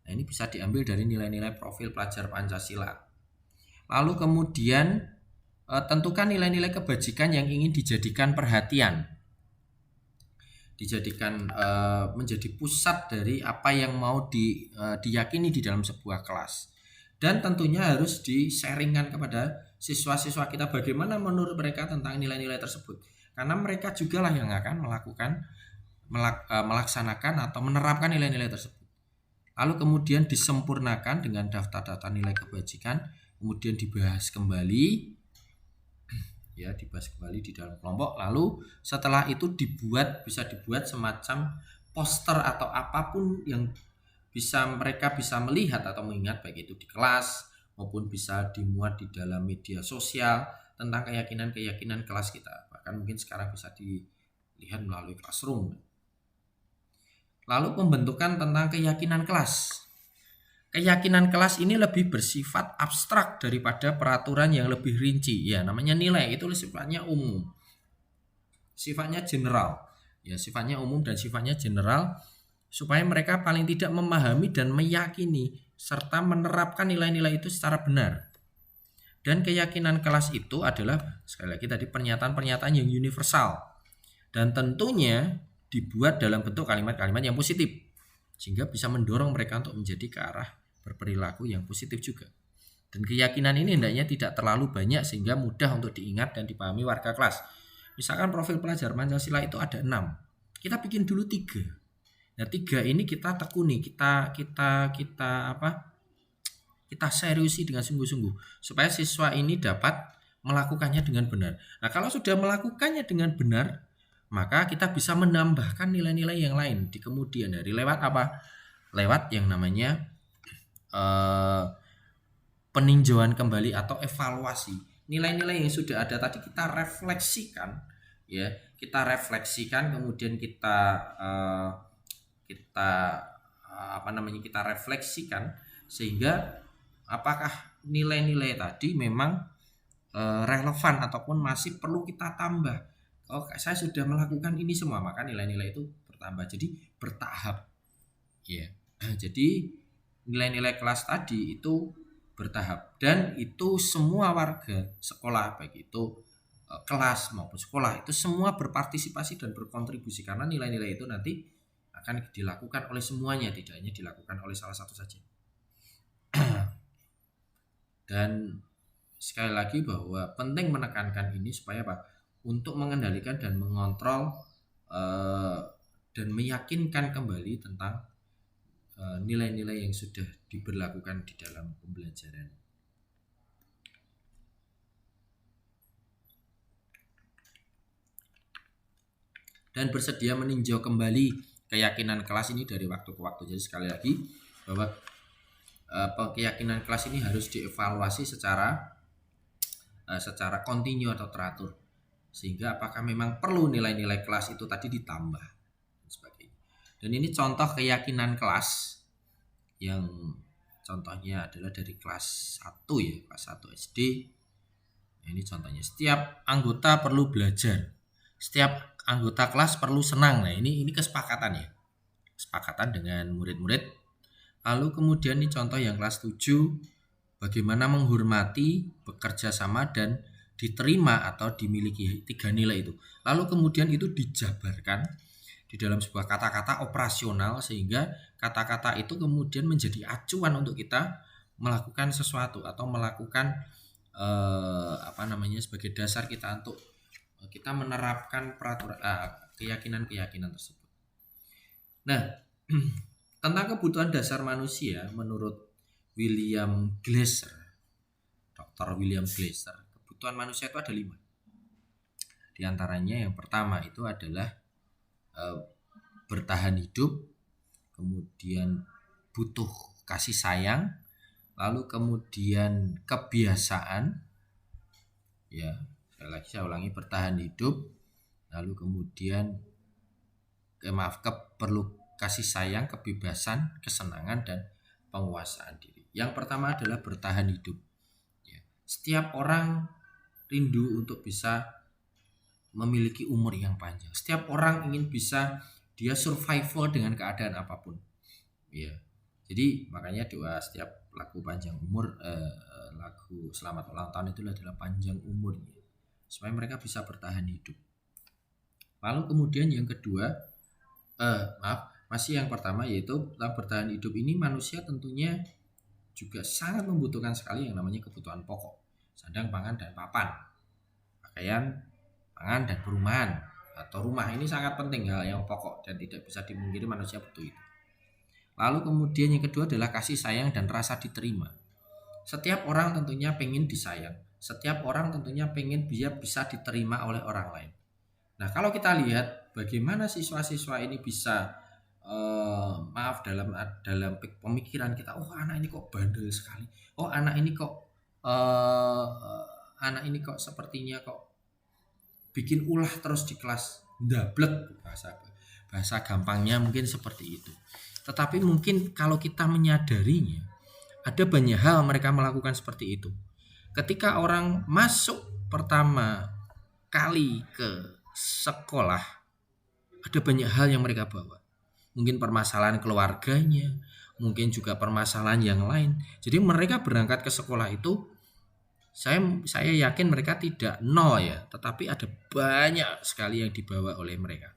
Nah, ini bisa diambil dari nilai-nilai profil pelajar Pancasila. Lalu kemudian tentukan nilai-nilai kebajikan yang ingin dijadikan perhatian, dijadikan menjadi pusat dari apa yang mau diyakini di dalam sebuah kelas. Dan tentunya harus di-sharingkan kepada siswa-siswa kita bagaimana menurut mereka tentang nilai-nilai tersebut. Karena mereka juga lah yang akan melaksanakan atau menerapkan nilai-nilai tersebut. Lalu kemudian disempurnakan dengan daftar-daftar nilai kebajikan, kemudian dibahas kembali di dalam kelompok. Lalu setelah itu bisa dibuat semacam poster atau apapun yang mereka bisa melihat atau mengingat, baik itu di kelas maupun bisa dimuat di dalam media sosial tentang keyakinan-keyakinan kelas kita. Bahkan mungkin sekarang bisa dilihat melalui classroom. Lalu pembentukan tentang keyakinan kelas. Keyakinan kelas ini lebih bersifat abstrak daripada peraturan yang lebih rinci. Ya, namanya nilai itu sifatnya umum. Sifatnya general. Ya, sifatnya umum dan sifatnya general supaya mereka paling tidak memahami dan meyakini serta menerapkan nilai-nilai itu secara benar. Dan keyakinan kelas itu adalah sekali lagi tadi pernyataan-pernyataan yang universal dan tentunya dibuat dalam bentuk kalimat-kalimat yang positif sehingga bisa mendorong mereka untuk menjadi ke arah berperilaku yang positif juga. Dan keyakinan ini hendaknya tidak terlalu banyak sehingga mudah untuk diingat dan dipahami warga kelas. Misalkan profil pelajar Pancasila itu ada 6. Kita bikin dulu 3. Nah, 3 ini kita tekuni, kita seriusi dengan sungguh-sungguh supaya siswa ini dapat melakukannya dengan benar. Nah, kalau sudah melakukannya dengan benar, maka kita bisa menambahkan nilai-nilai yang lain di kemudian hari lewat apa? Lewat yang namanya peninjauan kembali atau evaluasi. Nilai-nilai yang sudah ada tadi kita refleksikan, ya, kemudian kita refleksikan sehingga apakah nilai-nilai tadi memang relevan ataupun masih perlu kita tambah. Oh, saya sudah melakukan ini semua, maka nilai-nilai itu bertambah. Jadi bertahap. Ya. Jadi nilai-nilai kelas tadi itu bertahap dan itu semua warga sekolah baik itu kelas maupun sekolah itu semua berpartisipasi dan berkontribusi karena nilai-nilai itu nanti akan dilakukan oleh semuanya, tidak hanya dilakukan oleh salah satu saja. Dan sekali lagi bahwa penting menekankan ini supaya apa? Untuk mengendalikan dan mengontrol dan meyakinkan kembali tentang nilai-nilai yang sudah diberlakukan di dalam pembelajaran. Dan bersedia meninjau kembali keyakinan kelas ini dari waktu ke waktu. Jadi sekali lagi bahwa keyakinan kelas ini harus dievaluasi secara kontinu atau teratur. Sehingga apakah memang perlu nilai-nilai kelas itu tadi ditambah dan sebagainya. Dan ini contoh keyakinan kelas yang contohnya adalah dari kelas 1 ya, kelas 1 SD. Nah, ini contohnya, setiap anggota perlu belajar. Setiap anggota kelas perlu senang. Nah, ini kesepakatan ya. Kesepakatan dengan murid-murid. Lalu kemudian ini contoh yang kelas 7, bagaimana menghormati, bekerja sama dan diterima atau dimiliki 3 nilai itu. Lalu kemudian itu dijabarkan di dalam sebuah kata-kata operasional sehingga kata-kata itu kemudian menjadi acuan untuk kita melakukan sesuatu atau melakukan sebagai dasar kita untuk kita menerapkan peraturan keyakinan-keyakinan tersebut. Nah, tentang kebutuhan dasar manusia menurut William Glasser, Dr. William Glasser, kebutuhan manusia itu ada 5. Di antaranya yang pertama itu adalah bertahan hidup, kemudian butuh kasih sayang, lalu kemudian kebiasaan, ya saya ulangi, bertahan hidup, lalu kemudian perlu kasih sayang, kebebasan, kesenangan, dan penguasaan diri. Yang pertama adalah bertahan hidup. Ya, setiap orang rindu untuk bisa memiliki umur yang panjang. Setiap orang ingin bisa dia survival dengan keadaan apapun. Ya, jadi makanya doa setiap lagu panjang umur, lagu selamat ulang tahun itu adalah panjang umurnya, supaya mereka bisa bertahan hidup. Lalu kemudian yang kedua, masih yang pertama yaitu tentang bertahan hidup ini, manusia tentunya juga sangat membutuhkan sekali yang namanya kebutuhan pokok, sandang, pangan, dan papan, pakaian, pangan, dan perumahan atau rumah. Ini sangat penting, hal yang pokok dan tidak bisa dimungkiri manusia butuh itu. Lalu kemudian yang kedua adalah kasih sayang dan rasa diterima. Setiap orang tentunya pengen disayang, setiap orang tentunya pengen dia bisa diterima oleh orang lain. Nah, kalau kita lihat bagaimana siswa-siswa ini bisa dalam pemikiran kita, oh anak ini kok bandel sekali, oh anak ini kok sepertinya kok bikin ulah terus di kelas, ndablek, bahasa gampangnya mungkin seperti itu. Tetapi mungkin kalau kita menyadarinya, ada banyak hal mereka melakukan seperti itu. Ketika orang masuk pertama kali ke sekolah, ada banyak hal yang mereka bawa. Mungkin permasalahan keluarganya, mungkin juga permasalahan yang lain. Jadi mereka berangkat ke sekolah itu, saya yakin mereka tidak nol ya, tetapi ada banyak sekali yang dibawa oleh mereka.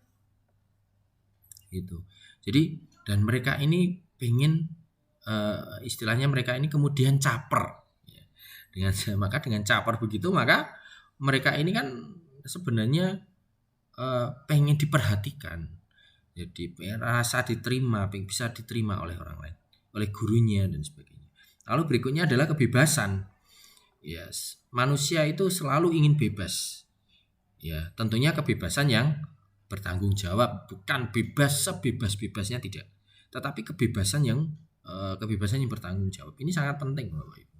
Gitu. Jadi dan mereka ini pengen istilahnya mereka ini kemudian caper. Ya. Dengan caper begitu, maka mereka ini kan sebenarnya pengen diperhatikan. Jadi rasa diterima, bisa diterima oleh orang lain, oleh gurunya dan sebagainya. Lalu berikutnya adalah kebebasan. Yes, manusia itu selalu ingin bebas. Ya, tentunya kebebasan yang bertanggung jawab, bukan bebas sebebas-bebasnya, tidak. Tetapi kebebasan yang bertanggung jawab. Ini sangat penting, Bapak Ibu.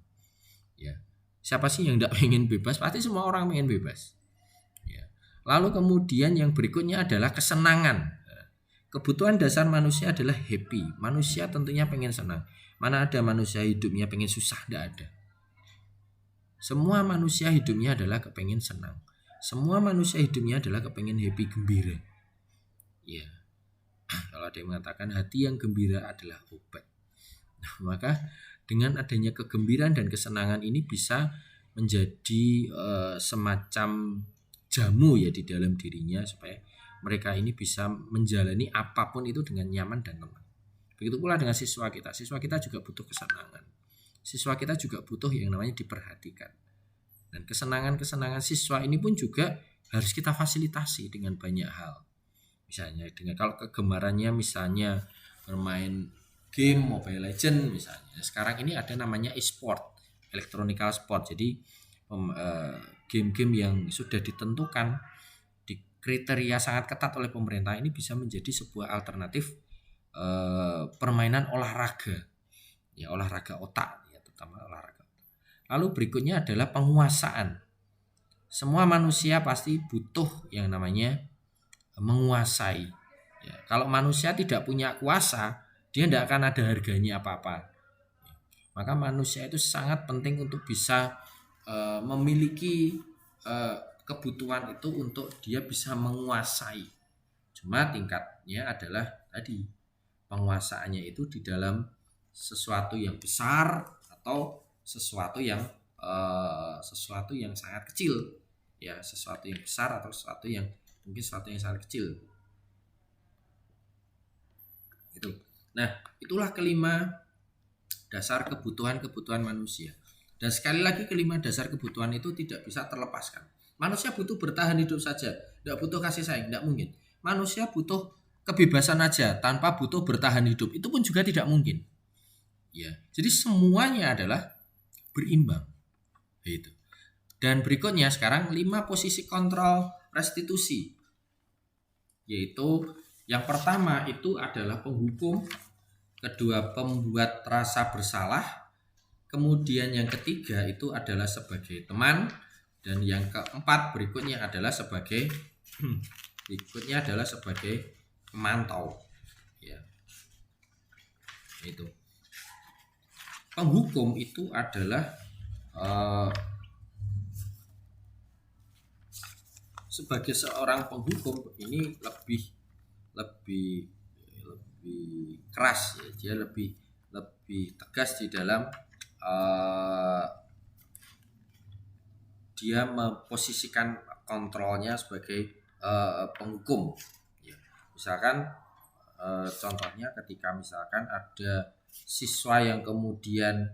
Ya. Siapa sih yang tidak ingin bebas? Pasti semua orang ingin bebas. Ya. Lalu kemudian yang berikutnya adalah kesenangan. Kebutuhan dasar manusia adalah happy. Manusia tentunya pengen senang. Mana ada manusia hidupnya pengen susah? Tidak ada. Semua manusia hidupnya adalah kepengen senang. Semua manusia hidupnya adalah kepengen happy, gembira. Ya. Kalau ada yang mengatakan hati yang gembira adalah obat. Nah, maka dengan adanya kegembiraan dan kesenangan ini bisa menjadi semacam jamu ya di dalam dirinya, supaya mereka ini bisa menjalani apapun itu dengan nyaman dan tenang. Begitu pula dengan siswa kita. Siswa kita juga butuh kesenangan. Siswa kita juga butuh yang namanya diperhatikan. Dan kesenangan-kesenangan siswa ini pun juga harus kita fasilitasi dengan banyak hal. Misalnya dengan kalau kegemarannya misalnya bermain game Mobile Legends misalnya. Sekarang ini ada namanya e-sport, electronic sport. Jadi game-game yang sudah ditentukan di kriteria sangat ketat oleh pemerintah ini bisa menjadi sebuah alternatif permainan olahraga. Ya, olahraga otak ya, terutama olahraga. Lalu berikutnya adalah penguasaan. Semua manusia pasti butuh yang namanya menguasai. Ya, kalau manusia tidak punya kuasa, dia tidak akan ada harganya apa-apa. Maka manusia itu sangat penting untuk bisa memiliki kebutuhan itu untuk dia bisa menguasai. Cuma tingkatnya adalah tadi penguasaannya itu di dalam sesuatu yang besar atau sesuatu yang sesuatu yang sangat kecil, ya, sesuatu yang besar atau sesuatu yang mungkin sesuatu yang sangat kecil. Itu. Nah, itulah kelima dasar kebutuhan manusia. Dan sekali lagi kelima dasar kebutuhan itu tidak bisa terlepaskan. Manusia butuh bertahan hidup saja, tidak butuh kasih sayang, tidak mungkin. Manusia butuh kebebasan aja tanpa butuh bertahan hidup, itu pun juga tidak mungkin. Ya, jadi semuanya adalah berimbang. Itu. Dan berikutnya sekarang 5 posisi kontrol restitusi. Yaitu yang pertama itu adalah penghukum, kedua pembuat rasa bersalah, kemudian yang ketiga itu adalah sebagai teman, dan yang keempat berikutnya adalah sebagai pemantau. Ya. Itu. Penghukum itu adalah sebagai seorang penghukum ini lebih keras, ya. Dia lebih tegas di dalam dia memposisikan kontrolnya sebagai penghukum. Ya. Misalkan contohnya ketika misalkan ada siswa yang kemudian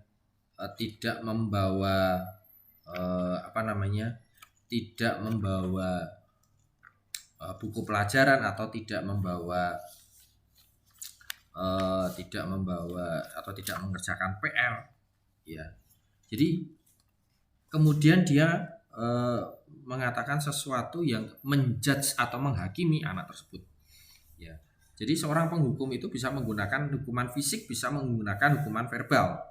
tidak membawa tidak membawa buku pelajaran atau tidak membawa atau tidak mengerjakan PR, ya. Jadi kemudian dia mengatakan sesuatu yang menjudge atau menghakimi anak tersebut, ya. Jadi seorang penghukum itu bisa menggunakan hukuman fisik, bisa menggunakan hukuman verbal.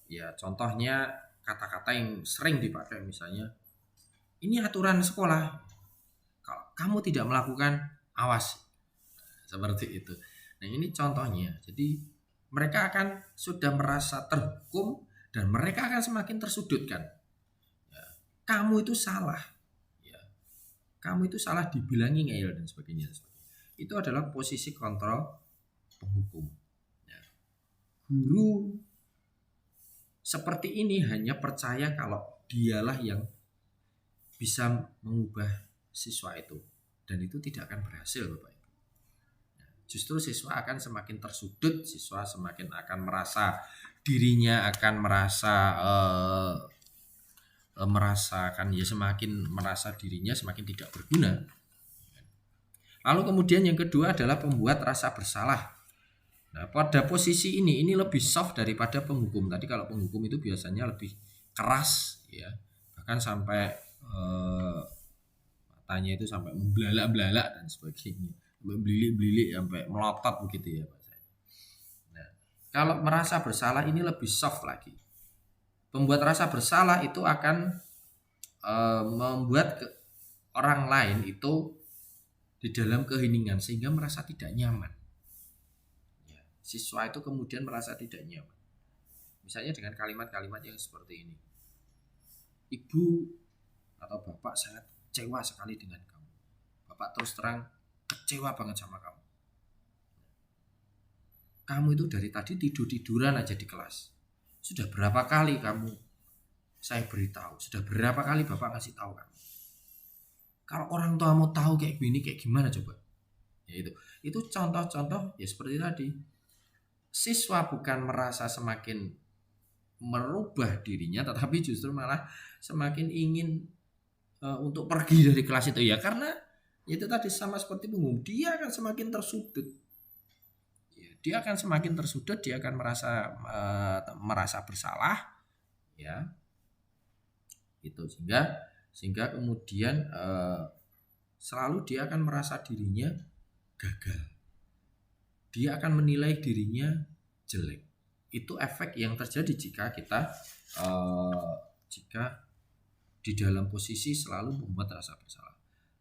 Ya, contohnya kata-kata yang sering dipakai misalnya, ini aturan sekolah, kalau kamu tidak melakukan, awas. Seperti itu. Nah, ini contohnya. Jadi mereka akan sudah merasa terhukum dan mereka akan semakin tersudutkan. Ya, kamu itu salah. Ya, kamu itu salah, dibilangi ngeyel dan sebagainya. Itu adalah posisi kontrol penghukum. Ya. Guru seperti ini hanya percaya kalau dialah yang bisa mengubah siswa itu, dan itu tidak akan berhasil, Bapak Ibu. Justru siswa akan semakin tersudut, siswa semakin akan merasa dirinya akan merasakan ya, semakin merasa dirinya semakin tidak berguna. Lalu kemudian yang kedua adalah pembuat rasa bersalah. Nah, pada posisi ini lebih soft daripada penghukum. Tadi kalau penghukum itu biasanya lebih keras, ya, bahkan sampai matanya itu sampai membelalak-belalak dan sebagainya, sampai belilik-belilik, sampai melotot begitu, ya Pak. Nah, kalau merasa bersalah ini lebih soft lagi. Pembuat rasa bersalah itu akan membuat orang lain itu di dalam keheningan sehingga merasa tidak nyaman. Ya, siswa itu kemudian merasa tidak nyaman. Misalnya dengan kalimat-kalimat yang seperti ini. Ibu atau bapak sangat kecewa sekali dengan kamu. Bapak terus terang kecewa banget sama kamu. Kamu itu dari tadi tidur-tiduran aja di kelas. Sudah berapa kali saya beritahu? Sudah berapa kali bapak ngasih tahu kamu? Kalau orang tua mau tahu kayak gini, kayak gimana coba? Ya itu contoh-contoh ya seperti tadi. Siswa bukan merasa semakin merubah dirinya, tetapi justru malah semakin ingin untuk pergi dari kelas itu, ya, karena itu tadi sama seperti penghukum, dia akan semakin tersudut. Ya, dia akan semakin tersudut, dia akan merasa bersalah, ya. Itu sehingga kemudian selalu dia akan merasa dirinya gagal. Dia akan menilai dirinya jelek. Itu efek yang terjadi jika di dalam posisi selalu membuat rasa bersalah.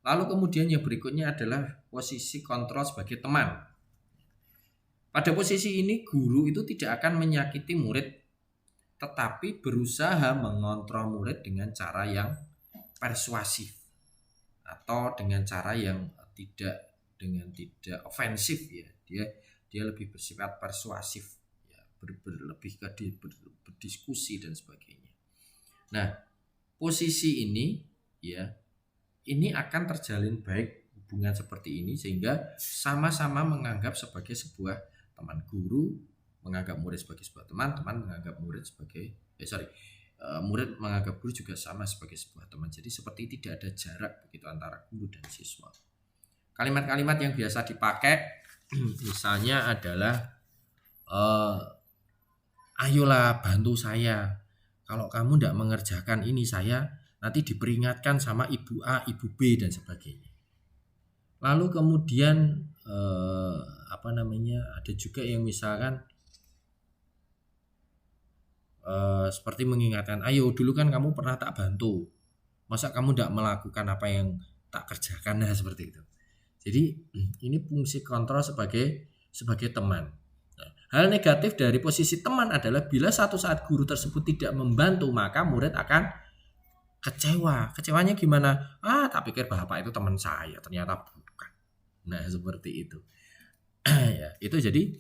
Lalu kemudian yang berikutnya adalah posisi kontrol sebagai teman. Pada posisi ini guru itu tidak akan menyakiti murid, tetapi berusaha mengontrol murid dengan cara yang persuasif atau dengan cara yang tidak ofensif, ya. Dia lebih bersifat persuasif, ya, lebih ke berdiskusi dan sebagainya. Nah, posisi ini ya, ini akan terjalin baik hubungan seperti ini sehingga sama-sama menganggap sebagai sebuah teman. Guru menganggap murid sebagai sebuah teman, teman menganggap murid sebagai murid menganggap guru juga sama sebagai sebuah teman. Jadi seperti tidak ada jarak begitu antara guru dan siswa. Kalimat-kalimat yang biasa dipakai misalnya adalah ayolah bantu saya. Kalau kamu tidak mengerjakan ini, saya nanti diperingatkan sama ibu A, ibu B dan sebagainya. Lalu kemudian ada juga yang misalkan seperti mengingatkan, ayo dulu kan kamu pernah tak bantu, masa kamu tidak melakukan apa yang tak kerjakan, nah seperti itu. Jadi ini fungsi kontrol sebagai teman. Nah, hal negatif dari posisi teman adalah bila satu saat guru tersebut tidak membantu, maka murid akan kecewa. Kecewanya gimana? Tak pikir bapak itu teman saya, ternyata bukan. Nah seperti itu. Ya, itu jadi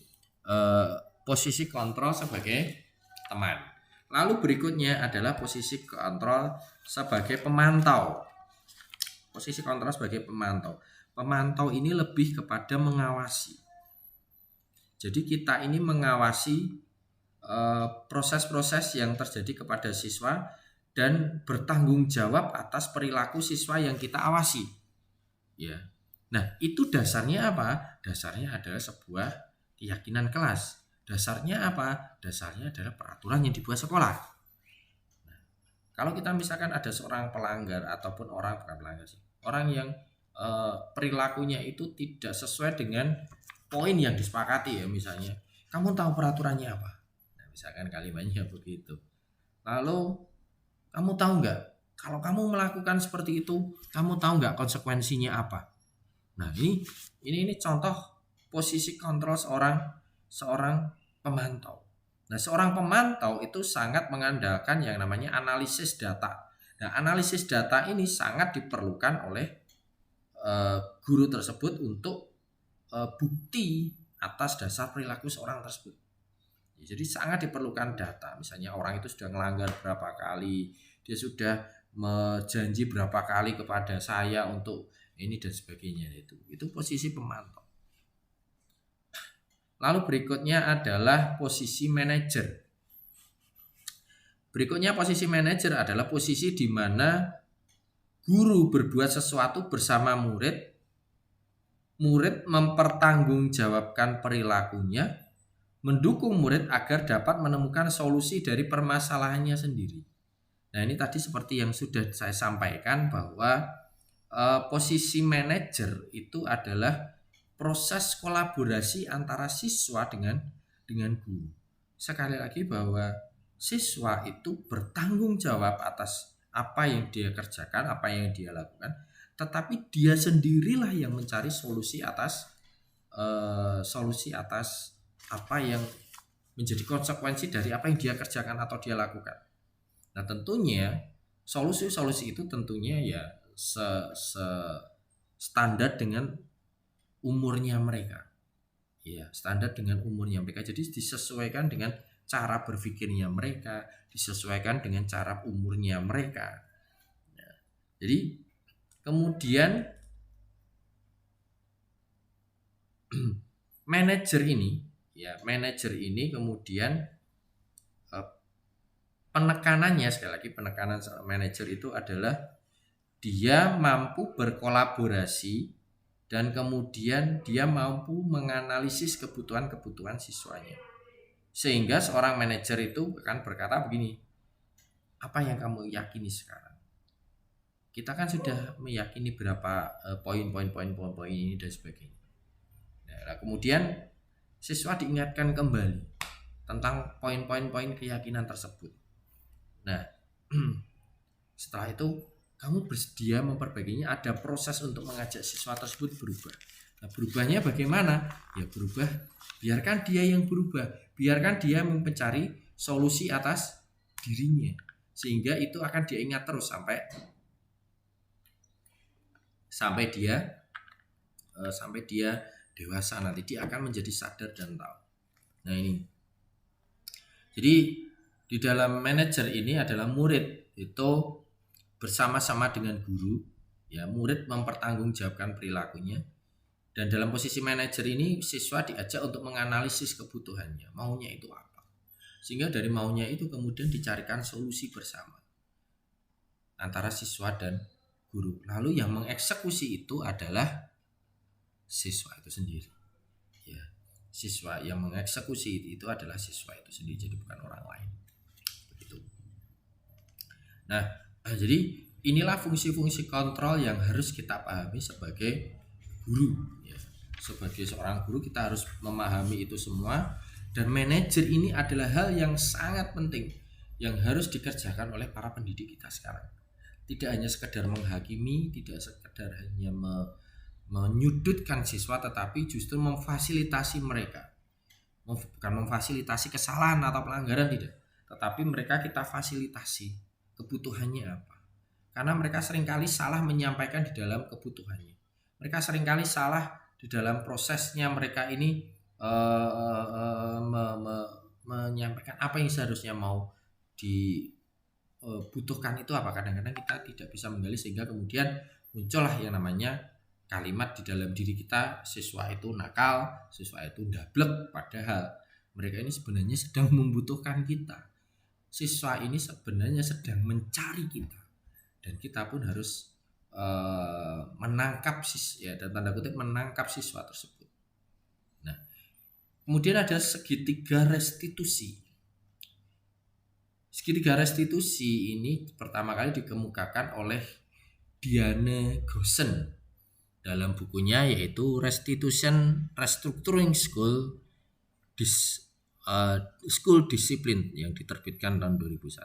posisi kontrol sebagai teman. Lalu berikutnya adalah posisi kontrol sebagai pemantau. Posisi kontrol sebagai pemantau. Pemantau ini lebih kepada mengawasi. Jadi kita ini mengawasi proses-proses yang terjadi kepada siswa dan bertanggung jawab atas perilaku siswa yang kita awasi. Ya. Nah, itu dasarnya apa? Dasarnya adalah sebuah keyakinan kelas. Dasarnya apa? Dasarnya adalah peraturan yang dibuat sekolah. Nah, kalau kita misalkan ada seorang pelanggar ataupun orang yang perilakunya itu tidak sesuai dengan poin yang disepakati ya, misalnya, kamu tahu peraturannya apa? Nah, misalkan kalimatnya begitu. Lalu kamu tahu nggak? Kalau kamu melakukan seperti itu, kamu tahu nggak konsekuensinya apa? Nah, ini contoh posisi kontrol seorang pemantau. Nah, seorang pemantau itu sangat mengandalkan yang namanya analisis data. Nah, analisis data ini sangat diperlukan oleh guru tersebut untuk bukti atas dasar perilaku seorang tersebut. Jadi sangat diperlukan data. Misalnya orang itu sudah melanggar berapa kali, dia sudah janji berapa kali kepada saya untuk ini dan sebagainya. Itu posisi pemantau. Lalu berikutnya adalah posisi manajer. Berikutnya posisi manajer adalah posisi di mana guru berbuat sesuatu bersama murid. Murid mempertanggungjawabkan perilakunya, mendukung murid agar dapat menemukan solusi dari permasalahannya sendiri. Nah, ini tadi seperti yang sudah saya sampaikan bahwa posisi manajer itu adalah proses kolaborasi antara siswa dengan guru. Sekali lagi bahwa siswa itu bertanggung jawab atas apa yang dia kerjakan, apa yang dia lakukan, tetapi dia sendirilah yang mencari solusi atas apa yang menjadi konsekuensi dari apa yang dia kerjakan atau dia lakukan. Nah, tentunya solusi-solusi itu tentunya ya standar dengan umurnya mereka. Ya, standar dengan umurnya mereka. Jadi disesuaikan dengan cara berpikirnya mereka, disesuaikan dengan cara umurnya mereka. Ya. Jadi kemudian manajer ini kemudian penekanannya, sekali lagi penekanan manajer itu adalah dia mampu berkolaborasi dan kemudian dia mampu menganalisis kebutuhan siswanya. Sehingga seorang manajer itu akan berkata begini, apa yang kamu yakini sekarang? Kita kan sudah meyakini berapa poin-poin ini dan sebagainya. Nah, kemudian siswa diingatkan kembali tentang poin-poin keyakinan tersebut. Nah, setelah itu kamu bersedia memperbaikinya, ada proses untuk mengajak siswa tersebut berubah. Nah, berubahnya bagaimana? Ya berubah, biarkan dia yang berubah, biarkan dia mencari solusi atas dirinya, sehingga itu akan dia ingat terus sampai dia dewasa, nanti dia akan menjadi sadar dan tahu. Nah, ini jadi di dalam manajer ini adalah murid itu bersama-sama dengan guru, ya murid mempertanggungjawabkan perilakunya, dan dalam posisi manajer ini siswa diajak untuk menganalisis kebutuhannya, maunya itu apa, sehingga dari maunya itu kemudian dicarikan solusi bersama antara siswa dan guru. Lalu yang mengeksekusi itu adalah siswa itu sendiri, ya. Siswa yang mengeksekusi itu adalah siswa itu sendiri, jadi bukan orang lain. Begitu. Nah, jadi inilah fungsi-fungsi kontrol yang harus kita pahami sebagai guru, ya. Sebagai seorang guru kita harus memahami itu semua, dan manajer ini adalah hal yang sangat penting yang harus dikerjakan oleh para pendidik kita sekarang. Tidak hanya sekedar menghakimi, tidak sekedar hanya menyudutkan siswa, tetapi justru memfasilitasi mereka. Bukan memfasilitasi kesalahan atau pelanggaran, tidak, tetapi mereka kita fasilitasi kebutuhannya apa. Karena mereka seringkali salah menyampaikan di dalam kebutuhannya. Mereka seringkali salah di dalam prosesnya mereka ini menyampaikan apa yang seharusnya mau dibutuhkan itu apa. Kadang-kadang kita tidak bisa menggali, sehingga kemudian muncullah yang namanya kalimat di dalam diri kita, siswa itu nakal, siswa itu ndablek, padahal mereka ini sebenarnya sedang membutuhkan kita. Siswa ini sebenarnya sedang mencari kita, dan kita pun harus menangkap dan tanda kutip menangkap siswa tersebut. Nah, kemudian ada segitiga restitusi. Segitiga restitusi ini pertama kali dikemukakan oleh Diane Goosen dalam bukunya, yaitu Restructuring School Discipline yang diterbitkan tahun 2001.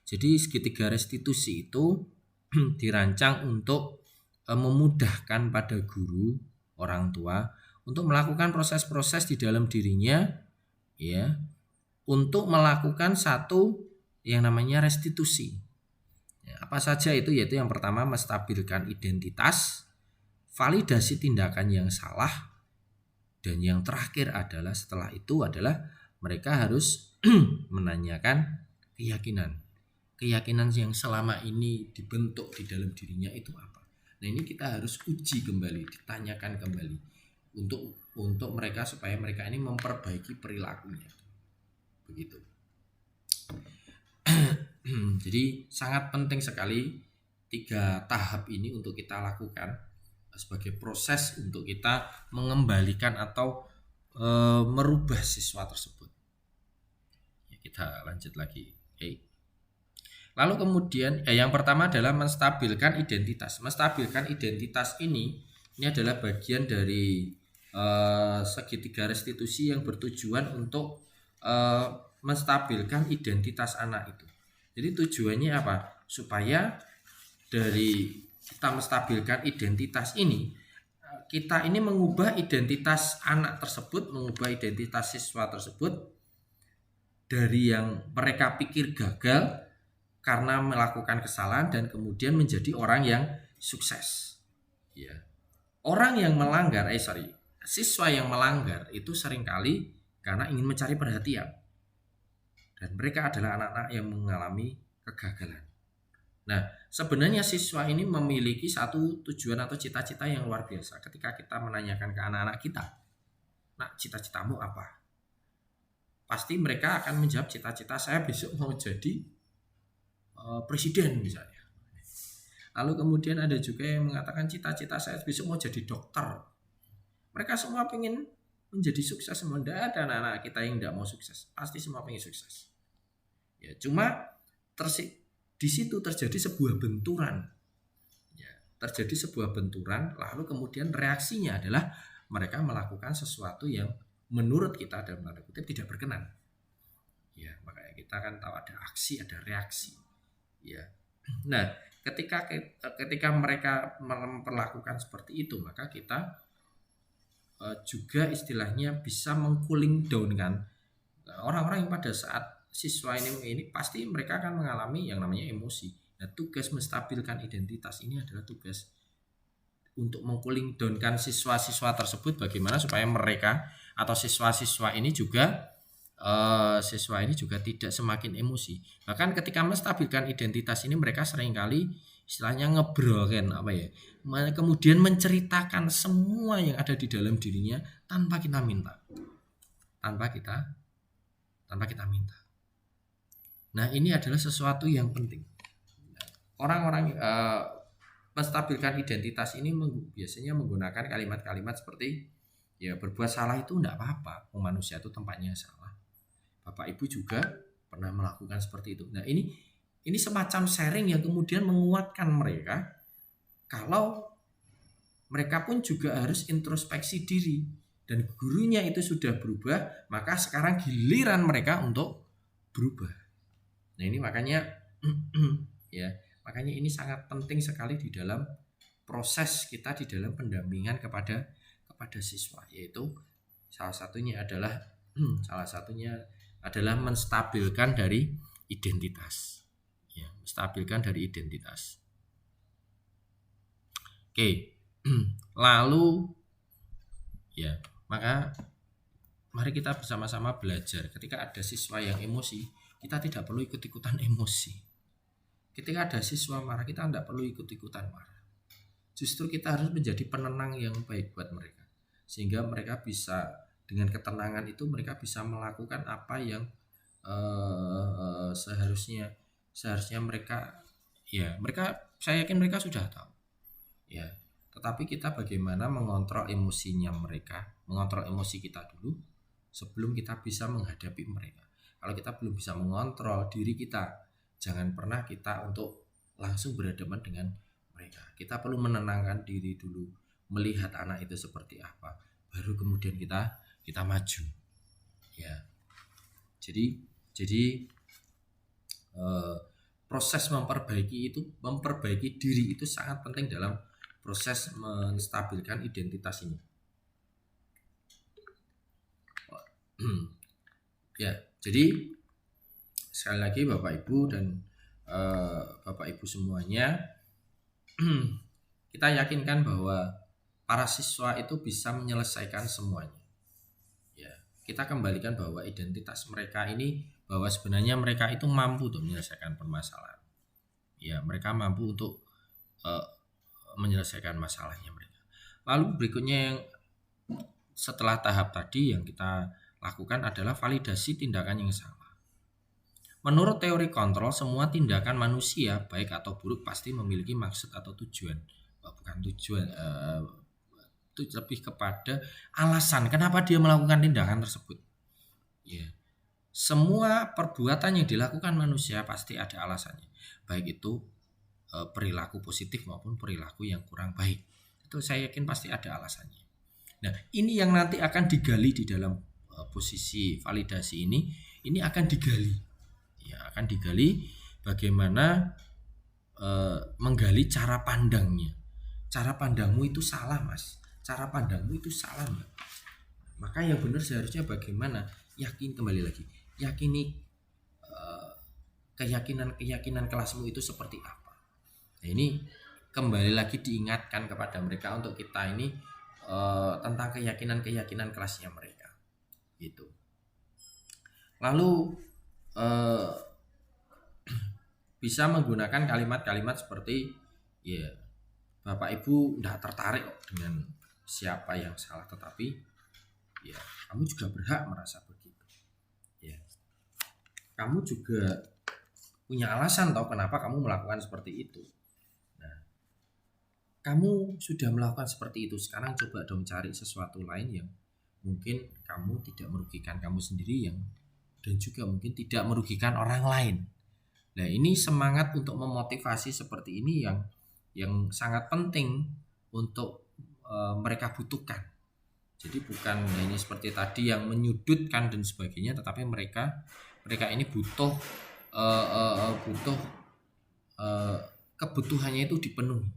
Jadi segitiga restitusi itu dirancang untuk memudahkan pada guru, orang tua untuk melakukan proses-proses di dalam dirinya, ya, untuk melakukan satu yang namanya restitusi. Ya, apa saja itu? Yaitu yang pertama menstabilkan identitas, validasi tindakan yang salah, dan yang terakhir adalah setelah itu adalah mereka harus menanyakan keyakinan yang selama ini dibentuk di dalam dirinya itu apa. Nah, ini kita harus uji kembali, ditanyakan kembali untuk mereka, supaya mereka ini memperbaiki perilakunya. Begitu. Jadi sangat penting sekali 3 tahap ini untuk kita lakukan sebagai proses untuk kita mengembalikan atau merubah siswa tersebut. Ya, kita lanjut lagi. Okay. Lalu kemudian yang pertama adalah menstabilkan identitas. Menstabilkan identitas ini adalah bagian dari segitiga restitusi yang bertujuan untuk menstabilkan identitas anak itu. Jadi tujuannya apa? Supaya dari kita menstabilkan identitas ini, kita ini mengubah identitas anak tersebut, mengubah identitas siswa tersebut dari yang mereka pikir gagal karena melakukan kesalahan dan kemudian menjadi orang yang sukses. Ya. Orang yang melanggar, siswa yang melanggar itu seringkali karena ingin mencari perhatian. Dan mereka adalah anak-anak yang mengalami kegagalan. Nah, sebenarnya siswa ini memiliki satu tujuan atau cita-cita yang luar biasa. Ketika kita menanyakan ke anak-anak kita, "Nak, cita-citamu apa?" Pasti mereka akan menjawab, "Cita-cita saya besok mau jadi presiden," misalnya. Lalu kemudian ada juga yang mengatakan, "Cita-cita saya besok mau jadi dokter." Mereka semua pengen menjadi sukses semua. Tidak ada anak-anak kita yang tidak mau sukses. Pasti semua pengen sukses. Ya, cuma di situ terjadi sebuah benturan. Ya, terjadi sebuah benturan, lalu kemudian reaksinya adalah mereka melakukan sesuatu yang menurut kita dalam tanda kutip tidak berkenan. Ya, makanya kita kan tahu ada aksi, ada reaksi. Ya. Nah, ketika mereka memperlakukan seperti itu, maka kita juga istilahnya bisa meng-cooling down kan orang-orang yang pada saat siswa ini pasti mereka akan mengalami yang namanya emosi. Nah, tugas menstabilkan identitas ini adalah tugas untuk meng-cooling down-kan siswa-siswa tersebut, bagaimana supaya mereka atau siswa-siswa ini juga siswa ini juga tidak semakin emosi. Bahkan ketika menstabilkan identitas ini mereka seringkali istilahnya ngebroken apa ya, kemudian menceritakan semua yang ada di dalam dirinya tanpa kita minta, tanpa kita minta. Nah, ini adalah sesuatu yang penting. Orang-orang menstabilkan identitas ini biasanya menggunakan kalimat-kalimat seperti ya, berbuat salah itu enggak apa-apa, manusia itu tempatnya salah. Bapak Ibu juga pernah melakukan seperti itu. Nah, ini semacam sharing yang kemudian menguatkan mereka kalau mereka pun juga harus introspeksi diri, dan gurunya itu sudah berubah, maka sekarang giliran mereka untuk berubah. Nah, ini makanya ya, makanya ini sangat penting sekali di dalam proses kita di dalam pendampingan kepada siswa, yaitu salah satunya adalah menstabilkan dari identitas. Ya, menstabilkan dari identitas. Oke. Lalu ya, maka mari kita bersama-sama belajar. Ketika ada siswa yang emosi, kita tidak perlu ikut-ikutan emosi. Ketika ada siswa marah, kita tidak perlu ikut-ikutan marah. Justru kita harus menjadi penenang yang baik buat mereka, sehingga mereka bisa, dengan ketenangan itu mereka bisa melakukan apa yang seharusnya mereka, saya yakin mereka sudah tahu. Ya, tetapi kita bagaimana mengontrol emosinya mereka, mengontrol emosi kita dulu sebelum kita bisa menghadapi mereka. Kalau kita belum bisa mengontrol diri kita, jangan pernah kita untuk langsung berhadapan dengan mereka. Kita perlu menenangkan diri dulu, melihat anak itu seperti apa, baru kemudian kita maju. Ya, jadi proses memperbaiki diri itu sangat penting dalam proses menstabilkan identitas ini. Ya, jadi sekali lagi Bapak Ibu dan Bapak Ibu semuanya, kita yakinkan bahwa para siswa itu bisa menyelesaikan semuanya. Ya, kita kembalikan bahwa identitas mereka ini, bahwa sebenarnya mereka itu mampu untuk menyelesaikan permasalahan. Ya, mereka mampu untuk menyelesaikan masalahnya mereka. Lalu berikutnya yang setelah tahap tadi yang kita lakukan adalah validasi tindakan yang salah. Menurut teori kontrol, semua tindakan manusia baik atau buruk pasti memiliki maksud atau tujuan. Bukan tujuan, itu lebih kepada alasan kenapa dia melakukan tindakan tersebut. Ya. Semua perbuatan yang dilakukan manusia pasti ada alasannya, baik itu perilaku positif maupun perilaku yang kurang baik. Itu saya yakin pasti ada alasannya. Nah, ini yang nanti akan digali di dalam posisi validasi ini akan digali. Ya, akan digali bagaimana menggali cara pandangnya. Cara pandangmu itu salah, Mas. Cara pandangmu itu salah, Mbak. Maka yang benar seharusnya bagaimana? Kembali lagi. Yakini keyakinan kelasmu itu seperti apa. Nah, ini kembali lagi diingatkan kepada mereka untuk kita ini tentang keyakinan kelasnya mereka, gitu. Lalu bisa menggunakan kalimat-kalimat seperti ya, Bapak Ibu tidak tertarik dengan siapa yang salah, tetapi ya kamu juga berhak merasa begitu. Ya, kamu juga punya alasan tahu kenapa kamu melakukan seperti itu. Nah, kamu sudah melakukan seperti itu, sekarang coba dong cari sesuatu lain yang mungkin kamu tidak merugikan kamu sendiri dan juga mungkin tidak merugikan orang lain. Nah, ini semangat untuk memotivasi seperti ini yang sangat penting untuk mereka butuhkan. Jadi bukan hanya seperti tadi yang menyudutkan dan sebagainya, tetapi mereka ini butuh kebutuhannya itu dipenuhi.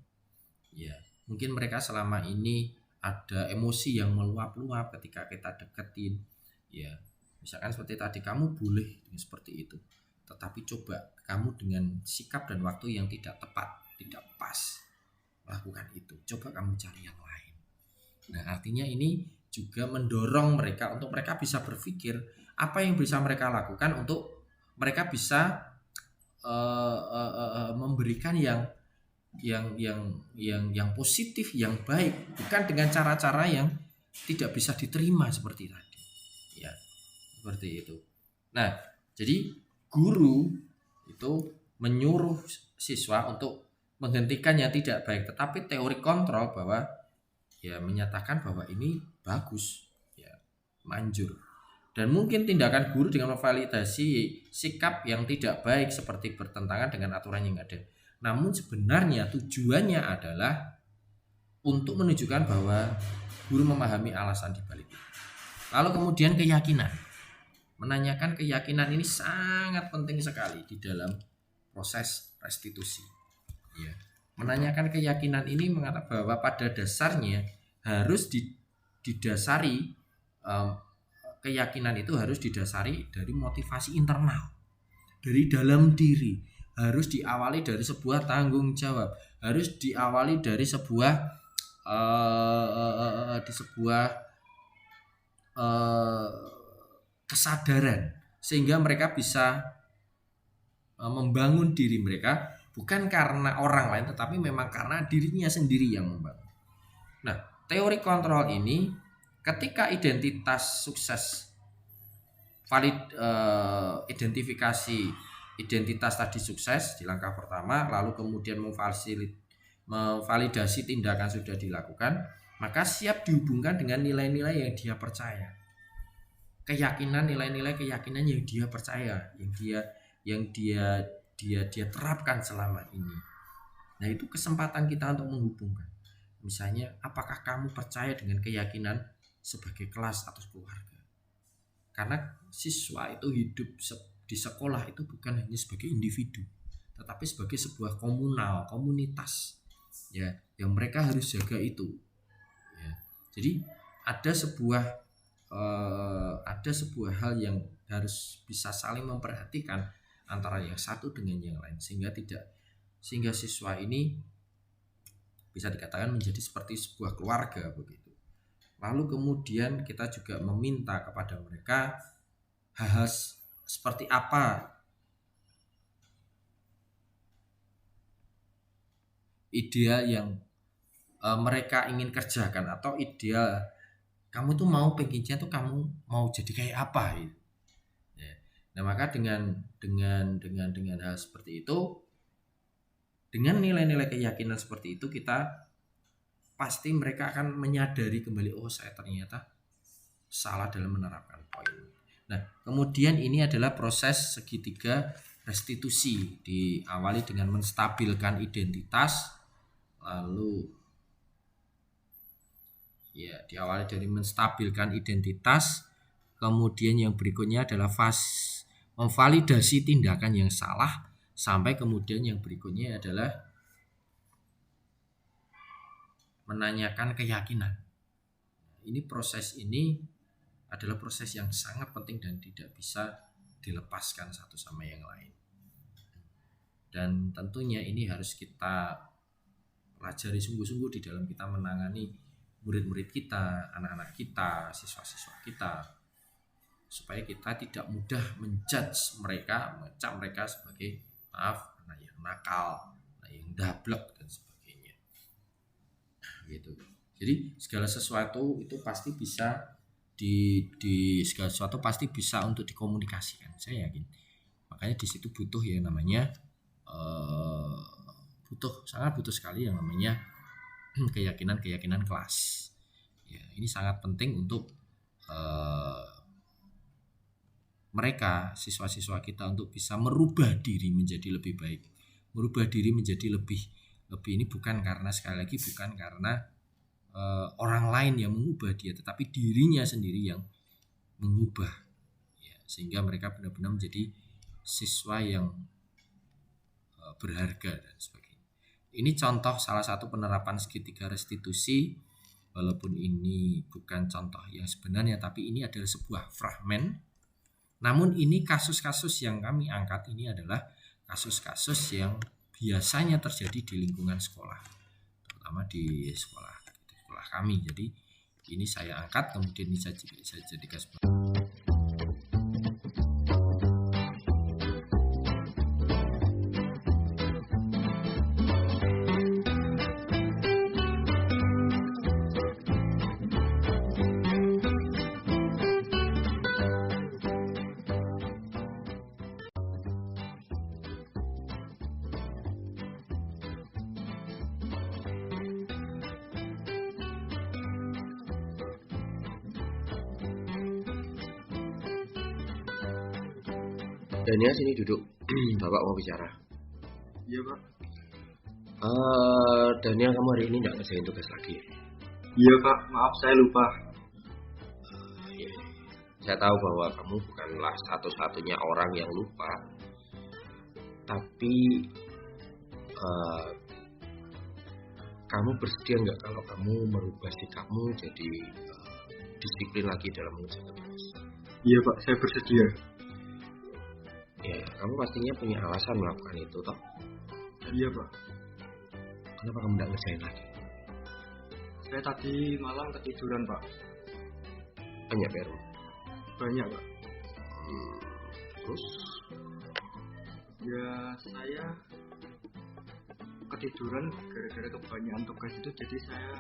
Ya, mungkin mereka selama ini ada emosi yang meluap-luap ketika kita deketin. Ya, misalkan seperti tadi, kamu boleh seperti itu, tetapi coba kamu dengan sikap dan waktu yang tidak tepat, tidak pas lakukan itu, coba kamu cari yang lain. Nah, artinya ini juga mendorong mereka untuk mereka bisa berpikir apa yang bisa mereka lakukan untuk mereka bisa memberikan yang positif, yang baik, bukan dengan cara-cara yang tidak bisa diterima seperti tadi. Ya, seperti itu. Nah, jadi guru itu menyuruh siswa untuk menghentikan yang tidak baik, tetapi teori kontrol bahwa ya menyatakan bahwa ini bagus, ya manjur. Dan mungkin tindakan guru dengan memvalidasi sikap yang tidak baik seperti bertentangan dengan aturan yang ada. Namun sebenarnya tujuannya adalah untuk menunjukkan bahwa guru memahami alasan dibalik itu. Lalu kemudian keyakinan. Menanyakan keyakinan ini sangat penting sekali di dalam proses restitusi. Ya. Menanyakan keyakinan ini mengatakan bahwa pada dasarnya harus didasari keyakinan itu harus didasari dari motivasi internal, dari dalam diri, harus diawali dari sebuah tanggung jawab, harus diawali dari sebuah kesadaran, sehingga mereka bisa membangun diri mereka bukan karena orang lain, tetapi memang karena dirinya sendiri yang membangun. Nah, teori kontrol ini ketika identitas sukses identifikasi identitas tadi sukses di langkah pertama, lalu kemudian memvalidasi tindakan sudah dilakukan, maka siap dihubungkan dengan nilai-nilai yang dia percaya, keyakinan, nilai-nilai keyakinan yang dia percaya, yang dia terapkan selama ini. Nah, itu kesempatan kita untuk menghubungkan. Misalnya, apakah kamu percaya dengan keyakinan sebagai kelas atau keluarga? Karena siswa itu hidup di sekolah itu bukan hanya sebagai individu, tetapi sebagai sebuah komunitas, ya, yang mereka harus jaga itu. Ya. Jadi ada sebuah hal yang harus bisa saling memperhatikan antara yang satu dengan yang lain, sehingga siswa ini bisa dikatakan menjadi seperti sebuah keluarga begitu. Lalu kemudian kita juga meminta kepada mereka hal-hal seperti apa ideal yang mereka ingin kerjakan, atau ideal kamu tuh pengennya tuh kamu mau jadi kayak apa gitu. Ya. Nah, maka dengan hal seperti itu, dengan nilai-nilai keyakinan seperti itu, kita pasti mereka akan menyadari kembali, oh saya ternyata salah dalam menerapkan poin. Nah, kemudian ini adalah proses segitiga restitusi, diawali dengan menstabilkan identitas, lalu ya diawali dari menstabilkan identitas, kemudian yang berikutnya adalah memvalidasi tindakan yang salah, sampai kemudian yang berikutnya adalah menanyakan keyakinan. Ini proses ini adalah proses yang sangat penting dan tidak bisa dilepaskan satu sama yang lain. Dan tentunya ini harus kita pelajari sungguh-sungguh di dalam kita menangani murid-murid kita, anak-anak kita, siswa-siswa kita, supaya kita tidak mudah menjudge mereka, mengecap mereka sebagai anak yang nakal, anak yang dablek dan sebagainya. Gitu. Jadi segala sesuatu itu pasti bisa segala sesuatu pasti bisa untuk dikomunikasikan, saya yakin. Makanya di situ butuh ya namanya sangat butuh sekali yang namanya keyakinan kelas. Ya, ini sangat penting untuk mereka, siswa-siswa kita, untuk bisa merubah diri menjadi lebih baik, merubah diri menjadi lebih ini bukan karena, sekali lagi, bukan karena orang lain yang mengubah dia, tetapi dirinya sendiri yang mengubah, ya, sehingga mereka benar-benar menjadi siswa yang berharga dan sebagainya. Ini contoh salah satu penerapan segitiga restitusi, walaupun ini bukan contoh yang sebenarnya, tapi ini adalah sebuah fragmen. Namun ini kasus-kasus yang kami angkat ini adalah kasus-kasus yang biasanya terjadi di lingkungan sekolah, terutama di sekolah kami. Jadi Ini saya angkat, kemudian ini saya jadikan sebagai Dania, sini duduk. Bapak mau bicara. Iya Pak. Dania, kamu hari ini nggak ngerjain tugas lagi? Iya Pak, maaf saya lupa. Iya. Saya tahu bahwa kamu bukanlah satu-satunya orang yang lupa. Tapi kamu bersedia nggak kalau kamu merubah sikapmu jadi disiplin lagi dalam mengerjakan tugas? Iya Pak, saya bersedia. Ya, kamu pastinya punya alasan melakukan itu, toh? Iya Pak. Kenapa kamu nggak ngerjain lagi? Saya tadi malam ketiduran Pak. Banyak PR. Banyak Pak. Terus? Ya saya ketiduran gara-gara kebanyakan tugas itu, jadi saya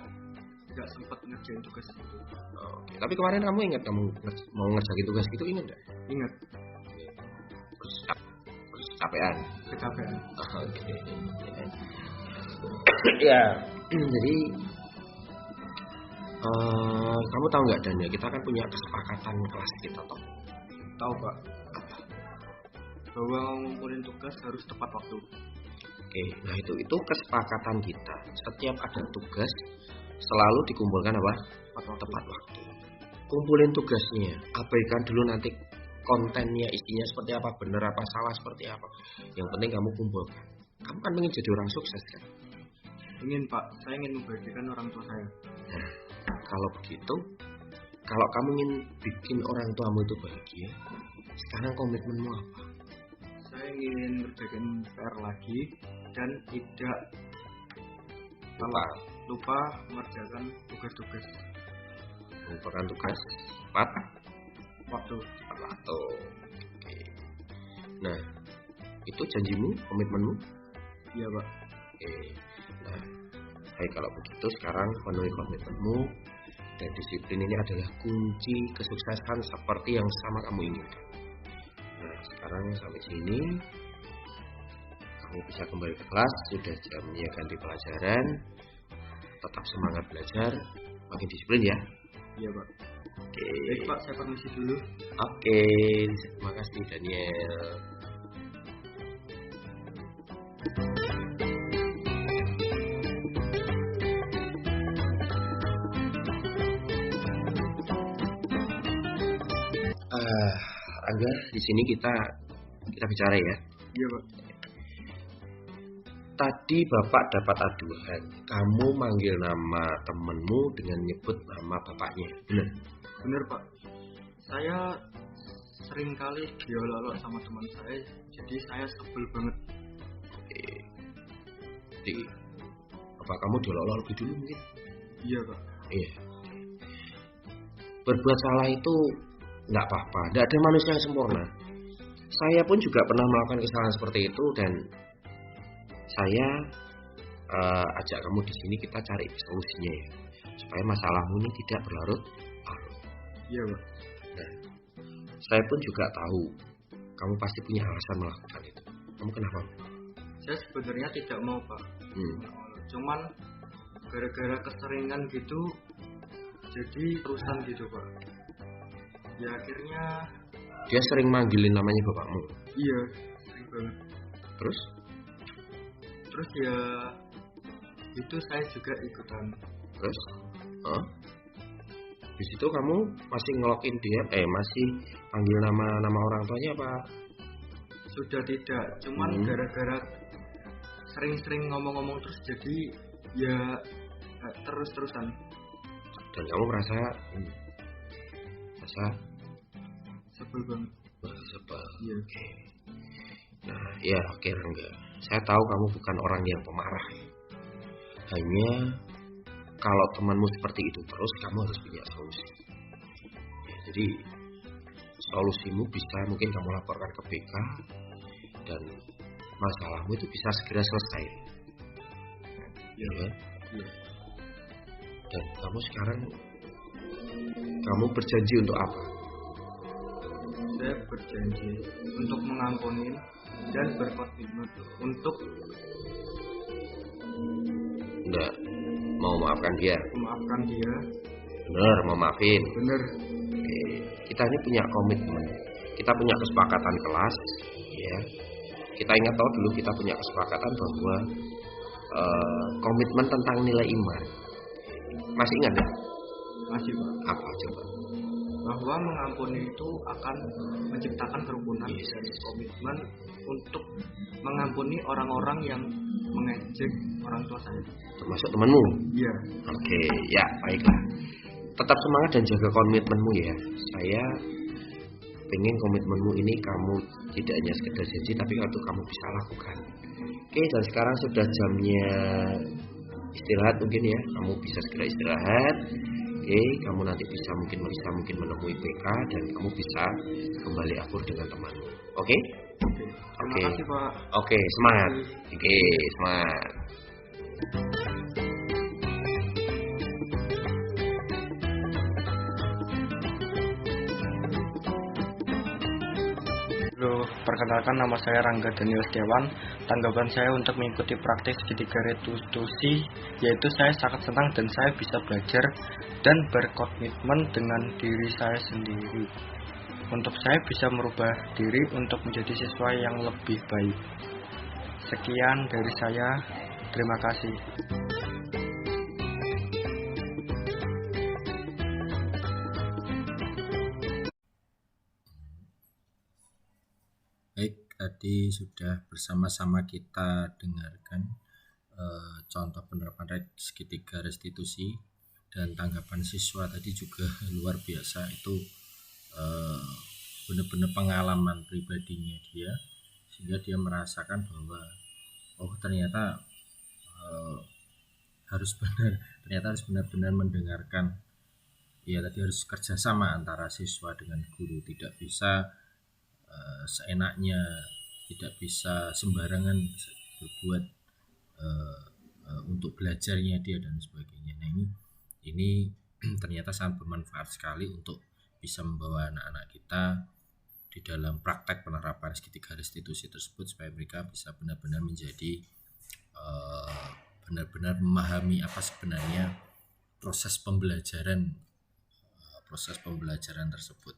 nggak sempat ngerjain tugas itu. Oke. Tapi kemarin kamu ingat kamu mau ngerjain tugas itu, ingat nggak? Ingat. Terus capean. Kecapean. Oke. Ya, jadi kamu tahu nggak, Dan, ya, kita kan punya kesepakatan kelas kita, toh? Tahu Pak. Bahwa ngumpulin tugas harus tepat waktu. Oke, nah itu kesepakatan kita. Setiap ada tugas selalu dikumpulkan apa? Tepat waktu. Kumpulin tugasnya, abaikan dulu nanti kontennya, isinya seperti apa, benar apa salah seperti apa. Yang penting kamu kumpulkan. Kamu kan ingin jadi orang sukses, kan? Ingin Pak, saya ingin membahagiakan orang tua saya. Nah, kalau begitu, kalau kamu ingin bikin orang tuamu itu bahagia, sekarang komitmenmu apa? Saya ingin ngerjain PR lagi dan tidak lupa mengerjakan tugas-tugas. Mengumpulkan tugas tepat waktu. Oke. Nah, itu janjimu, komitmenmu? Iya Pak. Oke. Nah, baik, kalau begitu sekarang penuhi komitmenmu, dan disiplin ini adalah kunci kesuksesan seperti yang sama kamu inginkan. Nah, sekarang sampai sini kamu bisa kembali ke kelas, sudah jamnya ganti pelajaran. Tetap semangat belajar, makin disiplin ya. Iya Pak. Oke. Baik Pak, saya permisi dulu. Oke, terima kasih Daniel. Angga, di sini kita bicara ya. Iya Pak. Tadi Bapak dapat aduan, kamu manggil nama temenmu dengan nyebut nama bapaknya, benar? Benar Pak. Saya sering kali diolok-olok sama teman saya, jadi saya sebel banget. Jadi, apa kamu diolok-olok lebih dulu mungkin? Iya Pak. Iya. Berbuat salah itu nggak apa-apa, nggak ada manusia yang sempurna. Saya pun juga pernah melakukan kesalahan seperti itu, dan saya ajak kamu di sini kita cari solusinya ya, supaya masalahmu ini tidak berlarut-larut. Iya Pak. Nah, saya pun juga tahu kamu pasti punya alasan melakukan itu. Kamu kenapa? Saya sebenarnya tidak mau Pak. Cuman gara-gara keseringan gitu, jadi terusan gitu Pak. Ya akhirnya dia sering manggilin namanya bapakmu. Iya, sering banget. Terus ya itu saya juga ikutan. Terus? Di situ kamu masih ngelokin dia, masih panggil nama orang tuanya apa? Sudah tidak, cuman gara-gara sering-sering ngomong-ngomong terus, jadi ya terus-terusan. Dan kamu merasa sebel banget. Sebel. Iya. Oke. Nah, ya oke Rangga. Saya tahu kamu bukan orang yang pemarah. Hanya kalau temanmu seperti itu terus, kamu harus punya solusi. Ya, jadi solusimu bisa mungkin kamu laporkan ke BK dan masalahmu itu bisa segera selesai. Ya. Dan kamu sekarang berjanji untuk apa? Saya berjanji untuk mengampuni dan berkomitmen untuk mau maafkan dia. memaafkan dia. Bener, mau maafin. Bener. Oke. Kita ini punya komitmen, kita punya kesepakatan kelas, ya. Kita ingat tahu dulu kita punya kesepakatan bahwa komitmen tentang nilai iman. Masih ingat ya? Masih, Pak. Apa coba? Bahwa mengampuni itu akan menciptakan kerukunan dan komitmen untuk mengampuni orang-orang yang mengejek orang tua saya. Termasuk temanmu? Iya. Oke, ya baiklah. Tetap semangat dan jaga komitmenmu ya. Saya pengen komitmenmu ini kamu tidak hanya sekedar janji, tapi itu kamu bisa lakukan. Oke, dan sekarang sudah jamnya istirahat mungkin ya. Kamu bisa segera istirahat. Oke, kamu nanti bisa mungkin menemui PK dan kamu bisa kembali akur dengan temanmu. Oke? Terima kasih, Pak. Oke, semangat. Oke, semangat. Perkenalkan, nama saya Rangga Daniel Setiawan. Tanggapan saya untuk mengikuti praktik segitiga restitusi yaitu saya sangat senang dan saya bisa belajar dan berkomitmen dengan diri saya sendiri. Untuk saya bisa merubah diri untuk menjadi siswa yang lebih baik. Sekian dari saya. Terima kasih. Baik, tadi sudah bersama-sama kita dengarkan contoh penerapan segitiga restitusi dan tanggapan siswa tadi juga luar biasa. Itu benar-benar pengalaman pribadinya dia, sehingga dia merasakan bahwa ternyata harus benar-benar mendengarkan. Ya, tadi harus kerjasama antara siswa dengan guru, tidak bisa seenaknya, tidak bisa sembarangan berbuat untuk belajarnya dia dan sebagainya. Nah, ini ternyata sangat bermanfaat sekali untuk bisa membawa anak-anak kita di dalam praktek penerapan segitiga restitusi tersebut, supaya mereka bisa benar-benar menjadi benar-benar memahami apa sebenarnya proses pembelajaran tersebut.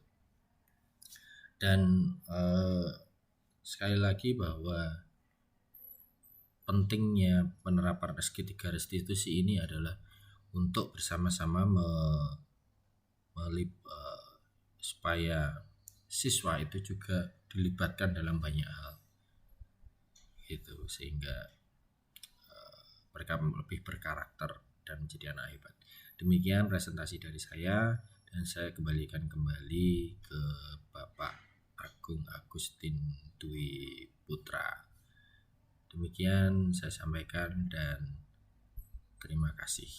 Dan sekali lagi bahwa pentingnya penerapan segitiga restitusi ini adalah untuk bersama-sama supaya siswa itu juga dilibatkan dalam banyak hal, gitu, sehingga mereka lebih berkarakter dan menjadi anak hebat. Demikian presentasi dari saya, dan saya kembalikan kembali ke Bapak Agung Agustin Dwi Putra. Demikian saya sampaikan dan terima kasih.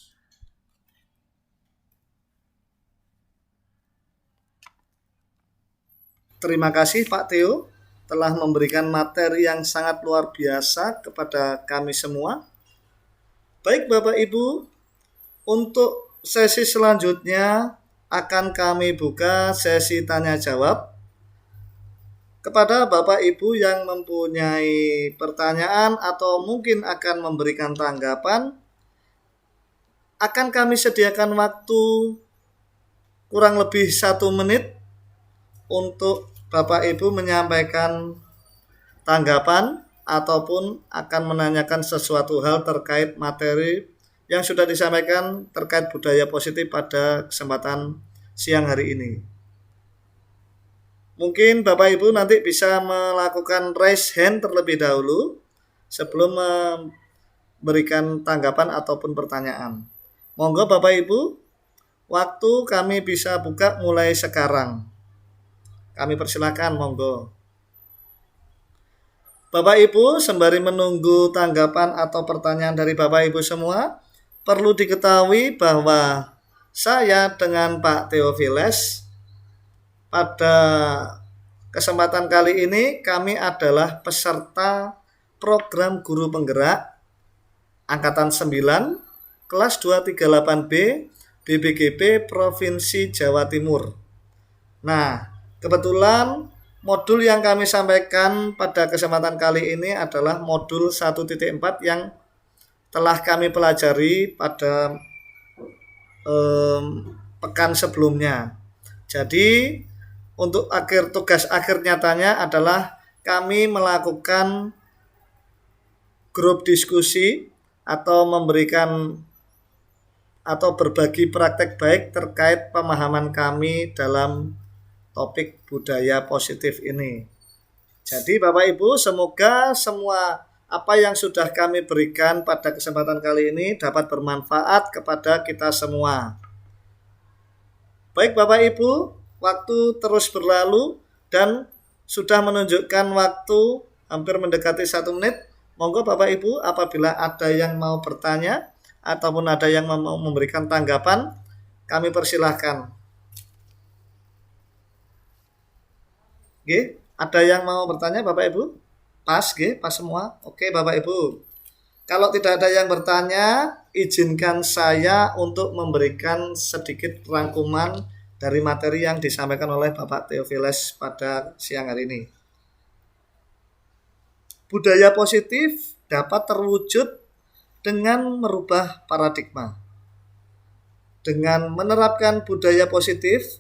Terima kasih Pak Theo telah memberikan materi yang sangat luar biasa kepada kami semua. Baik Bapak Ibu, untuk sesi selanjutnya akan kami buka sesi tanya jawab. Kepada Bapak Ibu yang mempunyai pertanyaan atau mungkin akan memberikan tanggapan, akan kami sediakan waktu kurang lebih 1 menit untuk Bapak Ibu menyampaikan tanggapan ataupun akan menanyakan sesuatu hal terkait materi yang sudah disampaikan terkait budaya positif pada kesempatan siang hari ini. Mungkin Bapak Ibu nanti bisa melakukan raise hand terlebih dahulu sebelum memberikan tanggapan ataupun pertanyaan. Monggo Bapak Ibu, waktu kami bisa buka mulai sekarang. Kami persilakan, monggo. Bapak Ibu, sembari menunggu tanggapan atau pertanyaan dari Bapak Ibu semua, perlu diketahui bahwa saya dengan Pak Theophilus pada kesempatan kali ini kami adalah peserta program guru penggerak Angkatan 9 kelas 238B BBGP Provinsi Jawa Timur. Nah, kebetulan modul yang kami sampaikan pada kesempatan kali ini adalah modul 1.4 yang telah kami pelajari pada pekan sebelumnya. Jadi, untuk tugas akhir nyatanya adalah kami melakukan grup diskusi atau memberikan atau berbagi praktek baik terkait pemahaman kami dalam topik budaya positif ini. Jadi Bapak Ibu, semoga semua apa yang sudah kami berikan pada kesempatan kali ini dapat bermanfaat kepada kita semua. Baik Bapak Ibu, waktu terus berlalu dan sudah menunjukkan waktu hampir mendekati 1 menit. Monggo Bapak Ibu, apabila ada yang mau bertanya ataupun ada yang mau memberikan tanggapan, kami persilahkan. Oke, ada yang mau bertanya Bapak Ibu? Pas, pas semua? Oke Bapak Ibu. Kalau tidak ada yang bertanya, izinkan saya untuk memberikan sedikit rangkuman dari materi yang disampaikan oleh Bapak Theophilus pada siang hari ini. Budaya positif dapat terwujud dengan merubah paradigma. Dengan menerapkan budaya positif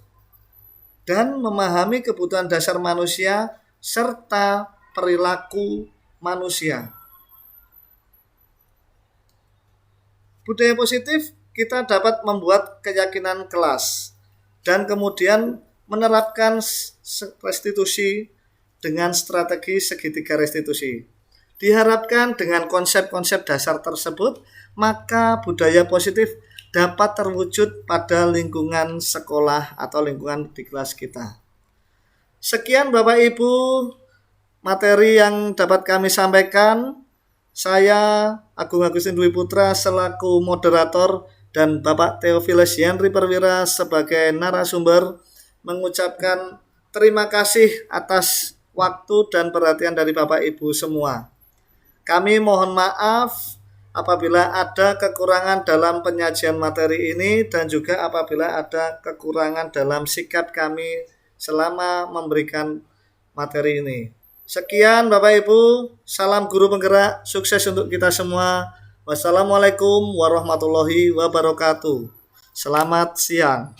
dan memahami kebutuhan dasar manusia serta perilaku manusia. Budaya positif kita dapat membuat keyakinan kelas dan kemudian menerapkan restitusi dengan strategi segitiga restitusi. Diharapkan dengan konsep-konsep dasar tersebut, maka budaya positif dapat terwujud pada lingkungan sekolah atau lingkungan di kelas kita. Sekian Bapak Ibu materi yang dapat kami sampaikan. Saya Agung Agustin Dwi Putra selaku moderator dan Bapak Theophilus Henry Perwira sebagai narasumber mengucapkan terima kasih atas waktu dan perhatian dari Bapak Ibu semua. Kami mohon maaf apabila ada kekurangan dalam penyajian materi ini dan juga apabila ada kekurangan dalam sikap kami selama memberikan materi ini. Sekian Bapak Ibu, salam guru penggerak, sukses untuk kita semua. Wassalamualaikum warahmatullahi wabarakatuh. Selamat siang.